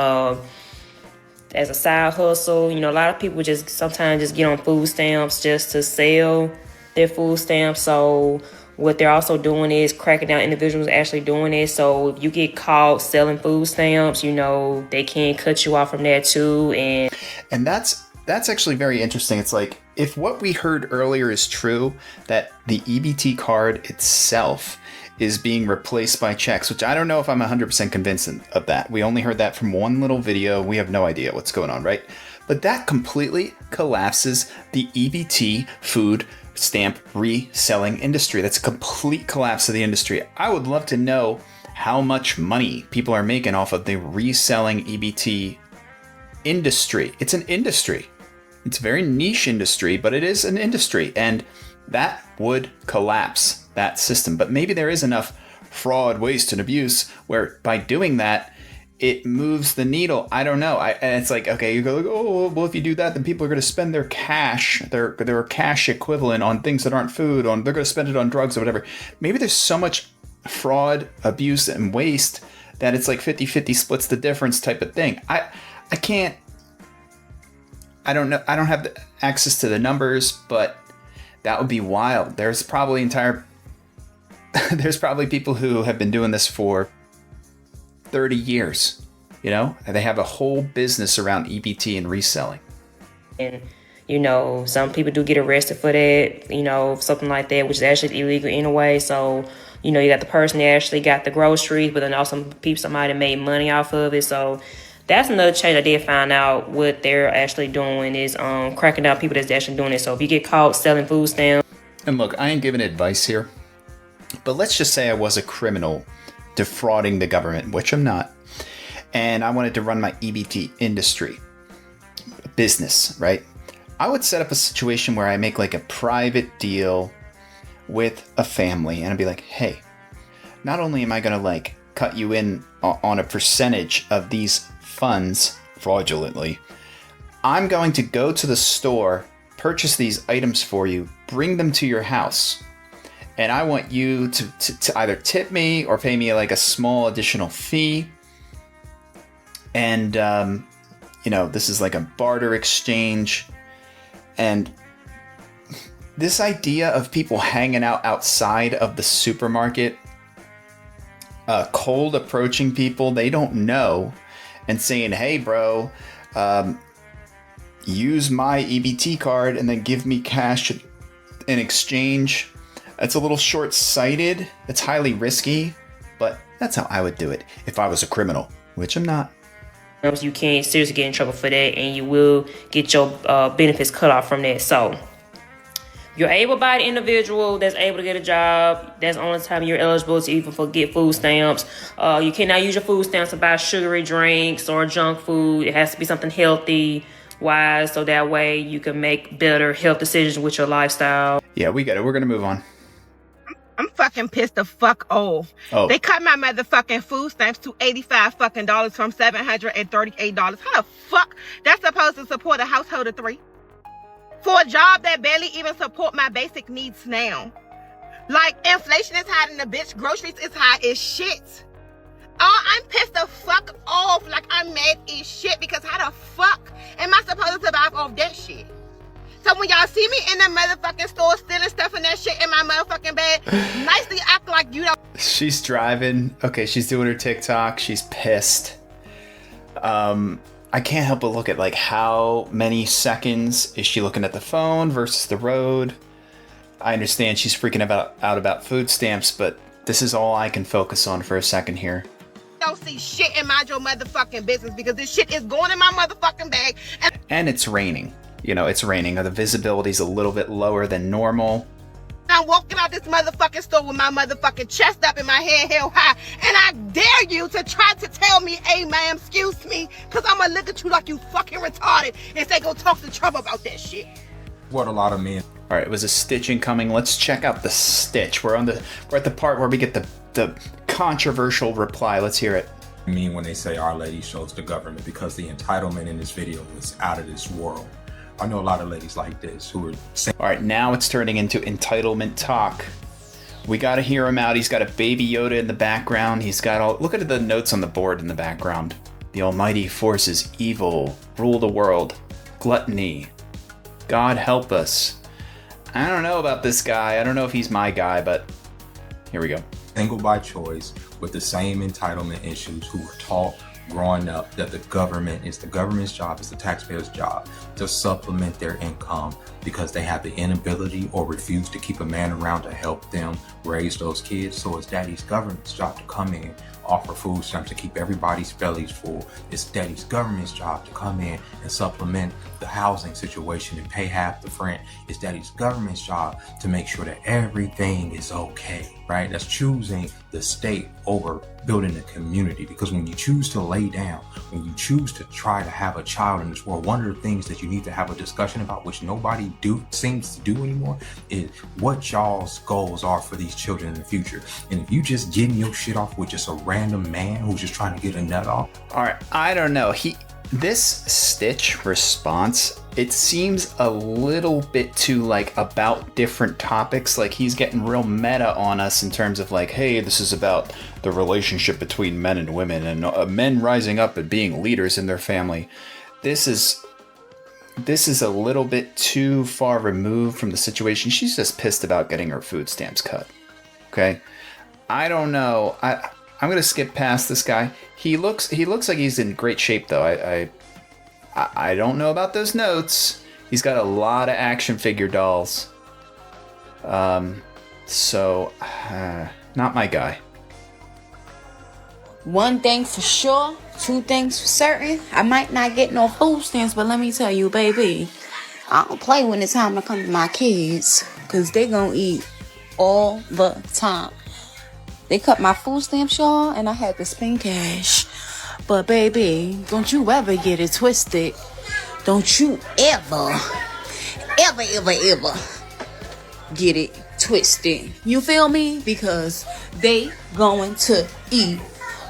as a side hustle. You know, a lot of people sometimes just get on food stamps just to sell their food stamps. So what they're also doing is cracking down individuals actually doing it. So if you get caught selling food stamps, they can cut you off from that too. And that's actually very interesting. It's like, if what we heard earlier is true, that the EBT card itself is being replaced by checks, which I don't know if I'm 100% convinced of that. We only heard that from one little video. We have no idea what's going on, right? But that completely collapses the EBT food stamp reselling industry. That's a complete collapse of the industry. I would love to know how much money people are making off of the reselling EBT industry. It's an industry. It's a very niche industry, but it is an industry, and that would collapse that system. But maybe there is enough fraud, waste, and abuse where by doing that, it moves the needle. I don't know. And it's like, okay, you go, oh, well, if you do that, then people are going to spend their cash, their cash equivalent on things that aren't food, they're going to spend it on drugs or whatever. Maybe there's so much fraud, abuse, and waste that it's like 50-50 splits the difference type of thing. I don't know. I don't have the access to the numbers, but that would be wild. There's probably people who have been doing this for 30 years, and they have a whole business around EBT and reselling. And, some people do get arrested for that, something like that, which is actually illegal anyway. So, you got the person that actually got the groceries, but then also somebody made money off of it. So That's another change I did find out. What they're actually doing is cracking down people that's actually doing it. So if you get caught selling food stamps. And look, I ain't giving advice here, but let's just say I was a criminal defrauding the government, which I'm not, and I wanted to run my EBT industry business, right? I would set up a situation where I make like a private deal with a family, and I'd be like, hey, not only am I going to like cut you in on a percentage of these funds fraudulently, I'm going to go to the store, purchase these items for you, bring them to your house, and I want you to either tip me or pay me like a small additional fee. And, this is like a barter exchange. And this idea of people hanging out outside of the supermarket, cold approaching people they don't know and saying, hey, bro, use my EBT card and then give me cash in exchange. It's a little short-sighted. It's highly risky, but that's how I would do it if I was a criminal, which I'm not. You can seriously get in trouble for that, and you will get your benefits cut off from that. So you're able-bodied individual that's able to get a job. That's the only time you're eligible to even get food stamps. You cannot use your food stamps to buy sugary drinks or junk food. It has to be something healthy wise, so that way you can make better health decisions with your lifestyle. Yeah, we get it. We're going to move on. I'm fucking pissed the fuck off. Oh. They cut my motherfucking food stamps to $85 fucking from $738. How the fuck that's supposed to support a household of 3? For a job that barely even support my basic needs now. Like, inflation is high in the bitch. Groceries is high as shit. Oh, I'm pissed the fuck off. Like, I'm mad as shit because how the fuck am I supposed to survive off that shit? So when y'all see me in the motherfucking store stealing stuff and that shit in my motherfucking bag, nicely act like you don't. She's driving. Okay, she's doing her TikTok. She's pissed. I can't help but look at like how many seconds is she looking at the phone versus the road. I understand she's freaking out about food stamps, but this is all I can focus on for a second here. Don't see shit and mind your motherfucking business because this shit is going in my motherfucking bag. And it's raining. It's raining. The visibility's a little bit lower than normal. I'm walking out this motherfucking store with my motherfucking chest up and my head held high. And I dare you to try to tell me, hey, ma'am, excuse me, because I'm going to look at you like you fucking retarded and say go talk to Trump about that shit. What a lot of men. All right, it was a stitch incoming. Let's check out the stitch. We're at the part where we get the controversial reply. Let's hear it. I mean when they say Our Lady shows the government, because the entitlement in this video is out of this world. I know a lot of ladies like this who are saying... All right, now it's turning into entitlement talk. We got to hear him out. He's got a baby Yoda in the background. He's got all... Look at the notes on the board in the background. The almighty forces evil, rule the world, gluttony. God help us. I don't know about this guy. I don't know if he's my guy, but here we go. Single by choice with the same entitlement issues who were taught growing up that the government is the government's job, it's the taxpayer's job to supplement their income because they have the inability or refuse to keep a man around to help them raise those kids. So it's daddy's government's job to come in, offer food stamps to keep everybody's bellies full. It's daddy's government's job to come in and supplement the housing situation and pay half the rent. It's daddy's government's job to make sure that everything is okay, right? That's choosing the state over building a community. Because when you choose to lay down, when you choose to try to have a child in this world, one of the things that you need to have a discussion about, which nobody seems to do anymore, is what y'all's goals are for these children in the future. And if you just getting your shit off with just a random man who's just trying to get a nut off. All right, I don't know. This Stitch response, it seems a little bit too like about different topics. Like he's getting real meta on us in terms of like, hey, this is about the relationship between men and women and men rising up and being leaders in their family. This is a little bit too far removed from the situation. She's just pissed about getting her food stamps cut. Okay, I don't know. I'm gonna skip past this guy. He looks like he's in great shape though. I don't know about those notes. He's got a lot of action figure dolls. So not my guy. One thing for sure, two things for certain. I might not get no food stamps, but let me tell you, baby, I don't play when it's time to come to my kids, because they gonna eat all the time. They cut my food stamps, y'all, and I had to spend cash. But baby, don't you ever get it twisted. Don't you ever get it twisted. You feel me? Because they going to eat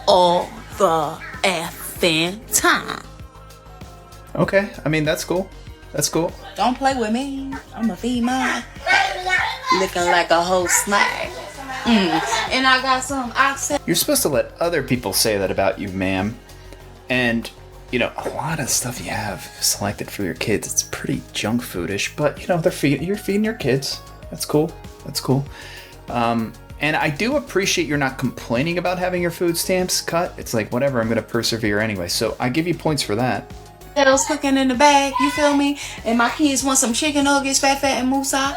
all the effing time. Okay, I mean, that's cool. That's cool. Don't play with me. I'ma feed mine. Looking like a whole snack. And I got some oxtail. You're supposed to let other people say that about you, ma'am. And, you know, a lot of stuff you have selected for your kids, it's pretty junk foodish, but, you know, you're feeding your kids. That's cool. That's cool. And I do appreciate you're not complaining about having your food stamps cut. It's like, whatever, I'm going to persevere anyway. So I give you points for that. Potatoes cooking in the bag, you feel me? And my kids want some chicken nuggets, fat, and moussa.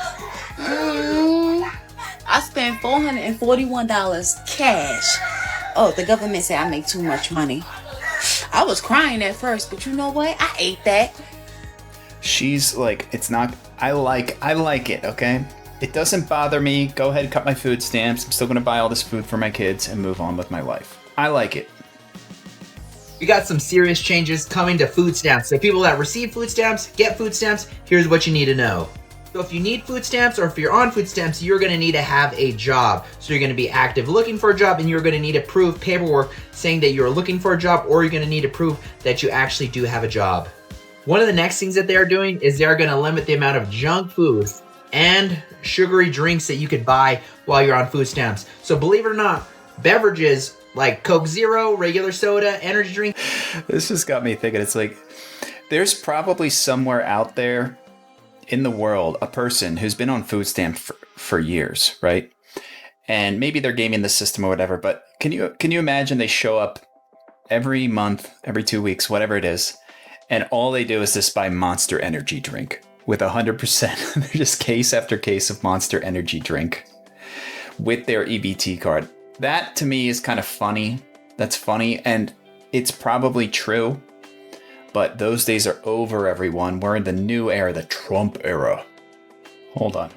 I spent $441 cash. Oh, the government said I make too much money. I was crying at first, but you know what? I ate that. She's like, it's not, I like it, okay? It doesn't bother me. Go ahead and cut my food stamps. I'm still going to buy all this food for my kids and move on with my life. I like it. We got some serious changes coming to food stamps. So people that receive food stamps, get food stamps, here's what you need to know. So if you need food stamps or if you're on food stamps, you're going to need to have a job. So you're going to be active looking for a job, and you're going to need to prove paperwork saying that you're looking for a job, or you're going to need to prove that you actually do have a job. One of the next things that they're doing is they're going to limit the amount of junk food and sugary drinks that you could buy while you're on food stamps. So believe it or not, beverages like Coke Zero, regular soda, energy drink. This just got me thinking. It's like, there's probably somewhere out there in the world a person who's been on food stamps for years, right? And maybe they're gaming the system or whatever, but can you imagine they show up every month, every 2 weeks, whatever it is, and all they do is just buy Monster Energy drink with 100%. They're just case after case of Monster Energy drink with their EBT card. That to me is kind of funny. That's funny, and it's probably true. But those days are over, everyone. We're in the new era, the Trump era. Hold on.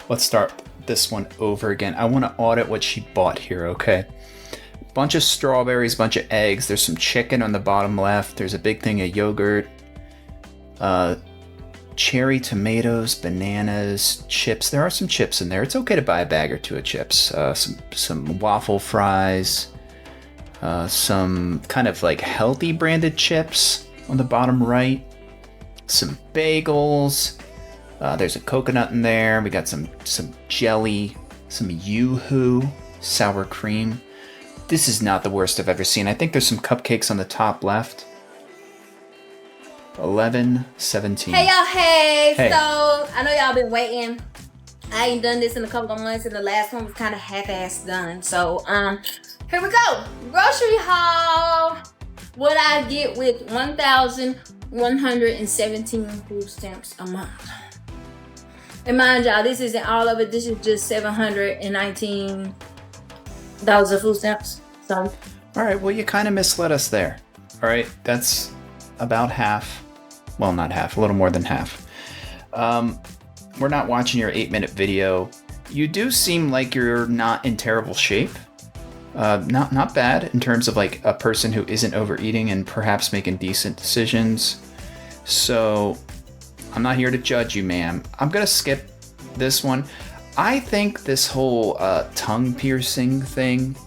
Let's start this one over again. I want to audit what she bought here, okay? Bunch of strawberries, bunch of eggs. There's some chicken on the bottom left. There's a big thing of yogurt. Cherry tomatoes, bananas, chips. There are some chips in there. It's okay to buy a bag or two of chips. Some waffle fries. Some kind of like healthy branded chips on the bottom right. Some bagels. There's a coconut in there. We got some jelly. Some Yoo-hoo sour cream. This is not the worst I've ever seen. I think there's some cupcakes on the top left. 11:17. Hey y'all, hey. Hey. So I know y'all been waiting. I ain't done this in a couple of months, and the last one was kind of half-assed done. So here we go. Grocery haul. What I get with 1,117 food stamps a month. And mind y'all, this isn't all of it. This is just $719 of food stamps. So All right, well, you kind of misled us there. All right, that's about half. Well, not half, a little more than half. We're not watching your 8-minute video. You do seem like you're not in terrible shape. Not bad in terms of like a person who isn't overeating and perhaps making decent decisions. So I'm not here to judge you, ma'am. I'm gonna skip this one. I think this whole tongue piercing thing,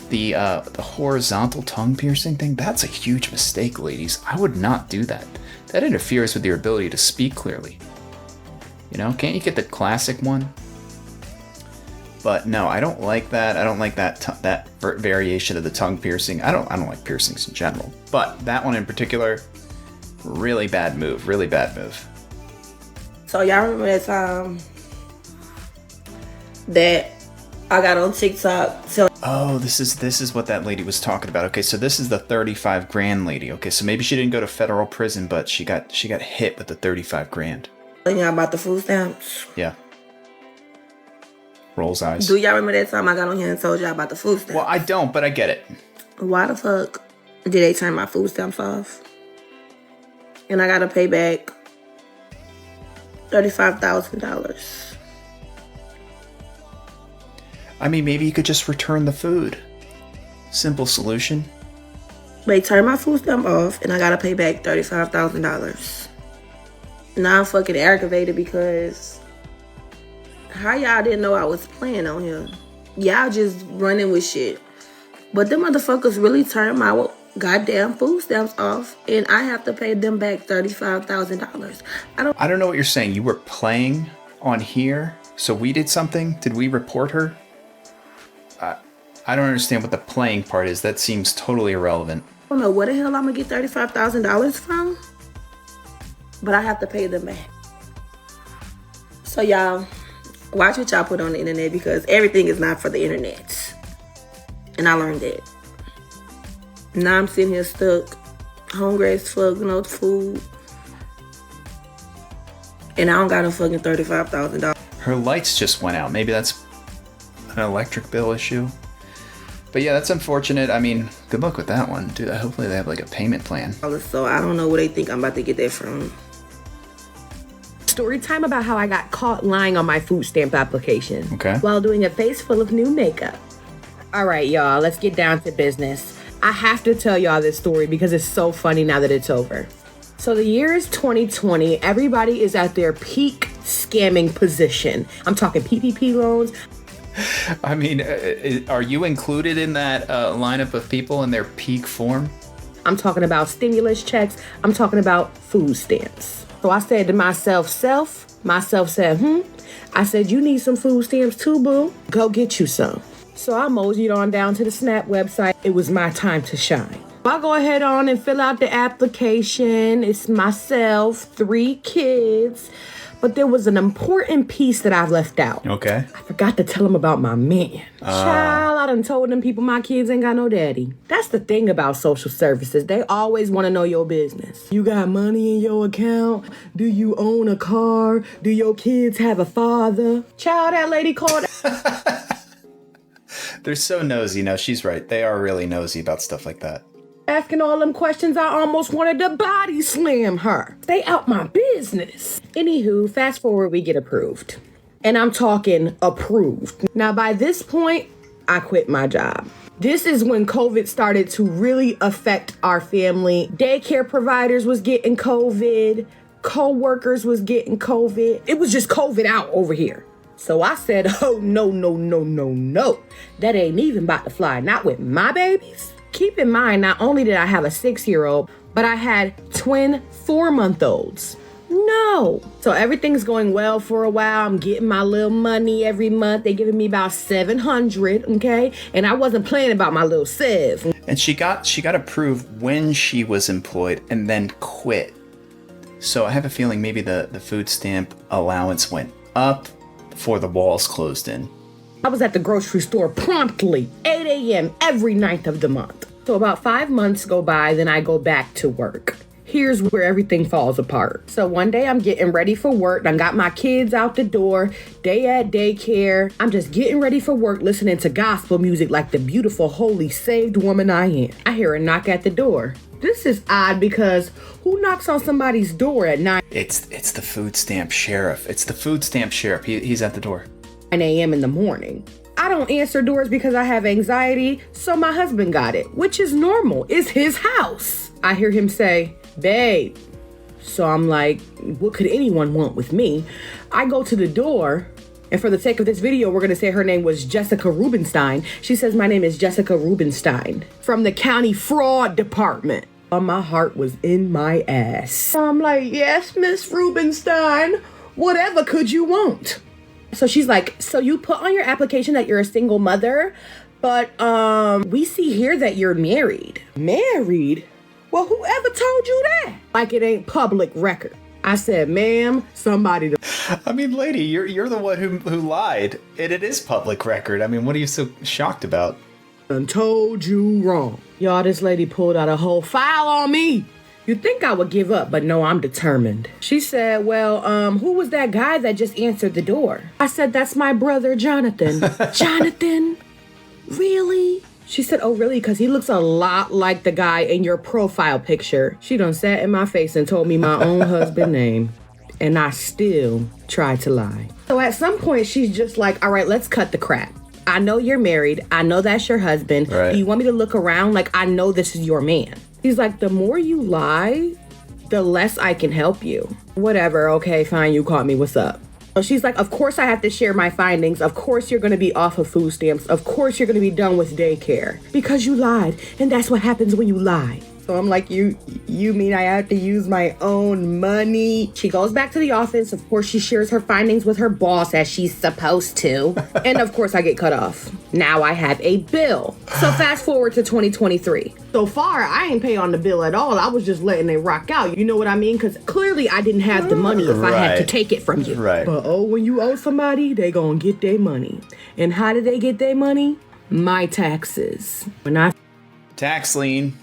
the horizontal tongue piercing thing, that's a huge mistake, ladies. I would not do that. That interferes with your ability to speak clearly. You know, can't you get the classic one? But no, I don't like that. I don't like that variation of the tongue piercing. I don't like piercings in general. But that one in particular, really bad move. Really bad move. So y'all remember that time that I got on TikTok selling? Oh, this is what that lady was talking about. Okay, so this is the 35 grand lady. Okay, so maybe she didn't go to federal prison, but she got hit with the 35 grand. Y'all about the food stamps? Yeah. Rolls eyes. Do y'all remember that time I got on here and told y'all about the food stamps? Well, I don't, but I get it. why the fuck did they turn my food stamps off? And I gotta pay back $35,000. I mean, maybe you could just return the food. Simple solution. They turned my food stamp off and I gotta pay back $35,000. Now I'm fucking aggravated because how y'all didn't know I was playing on here? Y'all just running with shit. But them motherfuckers really turned my goddamn food stamps off and I have to pay them back $35,000. I don't know what you're saying. You were playing on here, so we did something? Did we report her? I don't understand what the playing part is. That seems totally irrelevant. I don't know where the hell I'm gonna get $35,000 from, but I have to pay them back. So y'all, watch what y'all put on the internet because everything is not for the internet. And I learned that. Now I'm sitting here stuck, hungry as fuck, no food. And I don't got no fucking $35,000. Her lights just went out. Maybe that's an electric bill issue. But yeah, that's unfortunate. I mean, good luck with that one. Dude, hopefully they have like a payment plan. So I don't know where they think I'm about to get that from. Story time about how I got caught lying on my food stamp application. Okay. While doing a face full of new makeup. All right, y'all, let's get down to business. I have to tell y'all this story because it's so funny now that it's over. So the year is 2020. Everybody is at their peak scamming position. I'm talking PPP loans. I mean, are you included in that lineup of people in their peak form? I'm talking about stimulus checks. I'm talking about food stamps. So I said to myself said, I said, you need some food stamps too, boo? Go get you some. So I moseyed on down to the SNAP website. It was my time to shine. I'll go ahead on and fill out the application. It's myself, 3 kids. But there was an important piece that I've left out. Okay. I forgot to tell them about my man. Child, I done told them people my kids ain't got no daddy. That's the thing about social services. They always want to know your business. You got money in your account? Do you own a car? Do your kids have a father? Child, that lady called... They're so nosy. No, she's right. They are really nosy about stuff like that. Asking all them questions, I almost wanted to body slam her. Stay out my business. Anywho, fast forward, we get approved. And I'm talking approved. Now, by this point, I quit my job. This is when COVID started to really affect our family. Daycare providers was getting COVID. Co-workers was getting COVID. It was just COVID out over here. So I said, oh, no. That ain't even about to fly. Not with my babies. Keep in mind, not only did I have a 6-year-old, but I had twin 4-month-olds. No. So everything's going well for a while. I'm getting my little money every month. They're giving me about $700, okay? And I wasn't playing about my little sev. And she got approved when she was employed and then quit. So I have a feeling maybe the food stamp allowance went up before the walls closed in. I was at the grocery store promptly, 8 a.m. every night of the month. So about 5 months go by, then I go back to work. Here's where everything falls apart. So one day I'm getting ready for work. I got my kids out the door, day at daycare. I'm just getting ready for work, listening to gospel music like the beautiful, holy, saved woman I am. I hear a knock at the door. This is odd because who knocks on somebody's door at 9? It's the food stamp sheriff. It's the food stamp sheriff. He's at the door. 9 a.m. in the morning. I don't answer doors because I have anxiety, so my husband got it, which is normal. It's his house. I hear him say, babe. So I'm like, what could anyone want with me? I go to the door, and for the sake of this video, we're going to say her name was Jessica Rubenstein. She says, my name is Jessica Rubenstein from the county fraud department. My heart was in my ass. I'm like, yes, Miss Rubenstein, whatever could you want? So she's like, so you put on your application that you're a single mother, but we see here that you're married. Married? Well, whoever told you that? Like it ain't public record. I said, ma'am, somebody... I mean, lady, you're the one who lied, and it is public record. I mean, what are you so shocked about? I told you wrong. Y'all, this lady pulled out a whole file on me. You'd think I would give up, but no, I'm determined. She said, well, who was that guy that just answered the door? I said, that's my brother, Jonathan. Jonathan? Really? She said, oh, really? Because he looks a lot like the guy in your profile picture. She done sat in my face and told me my own husband's name. And I still tried to lie. So at some point, she's just like, all right, let's cut the crap. I know you're married. I know that's your husband. Right. Do you want me to look around? Like, I know this is your man. He's like, the more you lie, the less I can help you. Whatever. Okay, fine. You caught me. What's up? So she's like, of course I have to share my findings. Of course you're going to be off of food stamps. Of course you're going to be done with daycare. Because you lied. And that's what happens when you lie. So I'm like, you mean I have to use my own money? She goes back to the office. Of course, she shares her findings with her boss as she's supposed to. And of course, I get cut off. Now I have a bill. So fast forward to 2023. So far, I ain't pay on the bill at all. I was just letting it rock out. You know what I mean? Because clearly I didn't have the money if I had to take it from you. Right. But when you owe somebody, they gonna get their money. And how did they get their money? My taxes. When I Tax lien.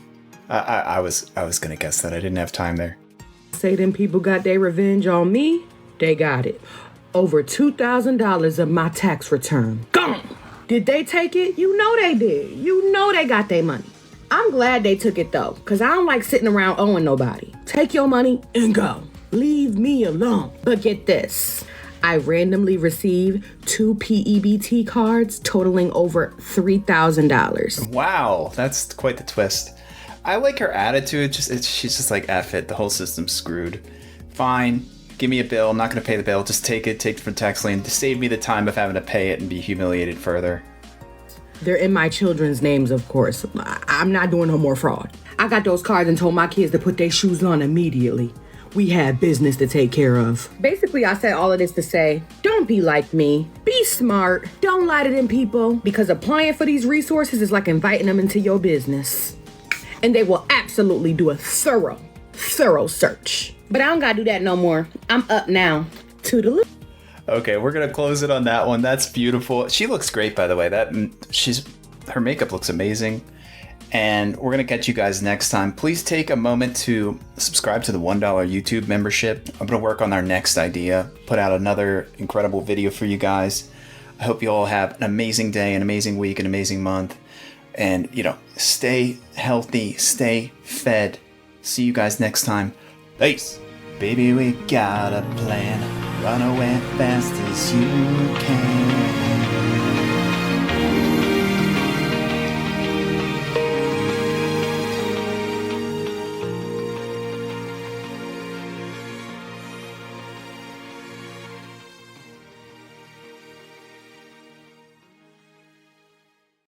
I was gonna guess that. I didn't have time there. say them people got their revenge on me, they got it. Over $2,000 of my tax return. Gone! Did they take it? You know they did. You know they got their money. I'm glad they took it though, because I don't like sitting around owing nobody. Take your money and go. Leave me alone. But get this. I randomly received 2 PEBT cards totaling over $3,000. Wow, that's quite the twist. I like her attitude. She's just like, F it. The whole system's screwed. Fine. Give me a bill. I'm not going to pay the bill. Just take it from tax lien to save me the time of having to pay it and be humiliated further. They're in my children's names, of course. I'm not doing no more fraud. I got those cards and told my kids to put their shoes on immediately. We had business to take care of. Basically, I said all of this to say, don't be like me. Be smart. Don't lie to them people, because applying for these resources is like inviting them into your business. And they will absolutely do a thorough search. But I don't gotta do that no more. I'm up now. Toodaloo. Okay, we're gonna close it on that one. That's beautiful. She looks great, by the way. Her makeup looks amazing. And we're gonna catch you guys next time. Please take a moment to subscribe to the $1 YouTube membership. I'm gonna work on our next idea, put out another incredible video for you guys. I hope you all have an amazing day, an amazing week, an amazing month. And, stay healthy, stay fed. See you guys next time. Peace. Baby, we got a plan. Run away fast as you can.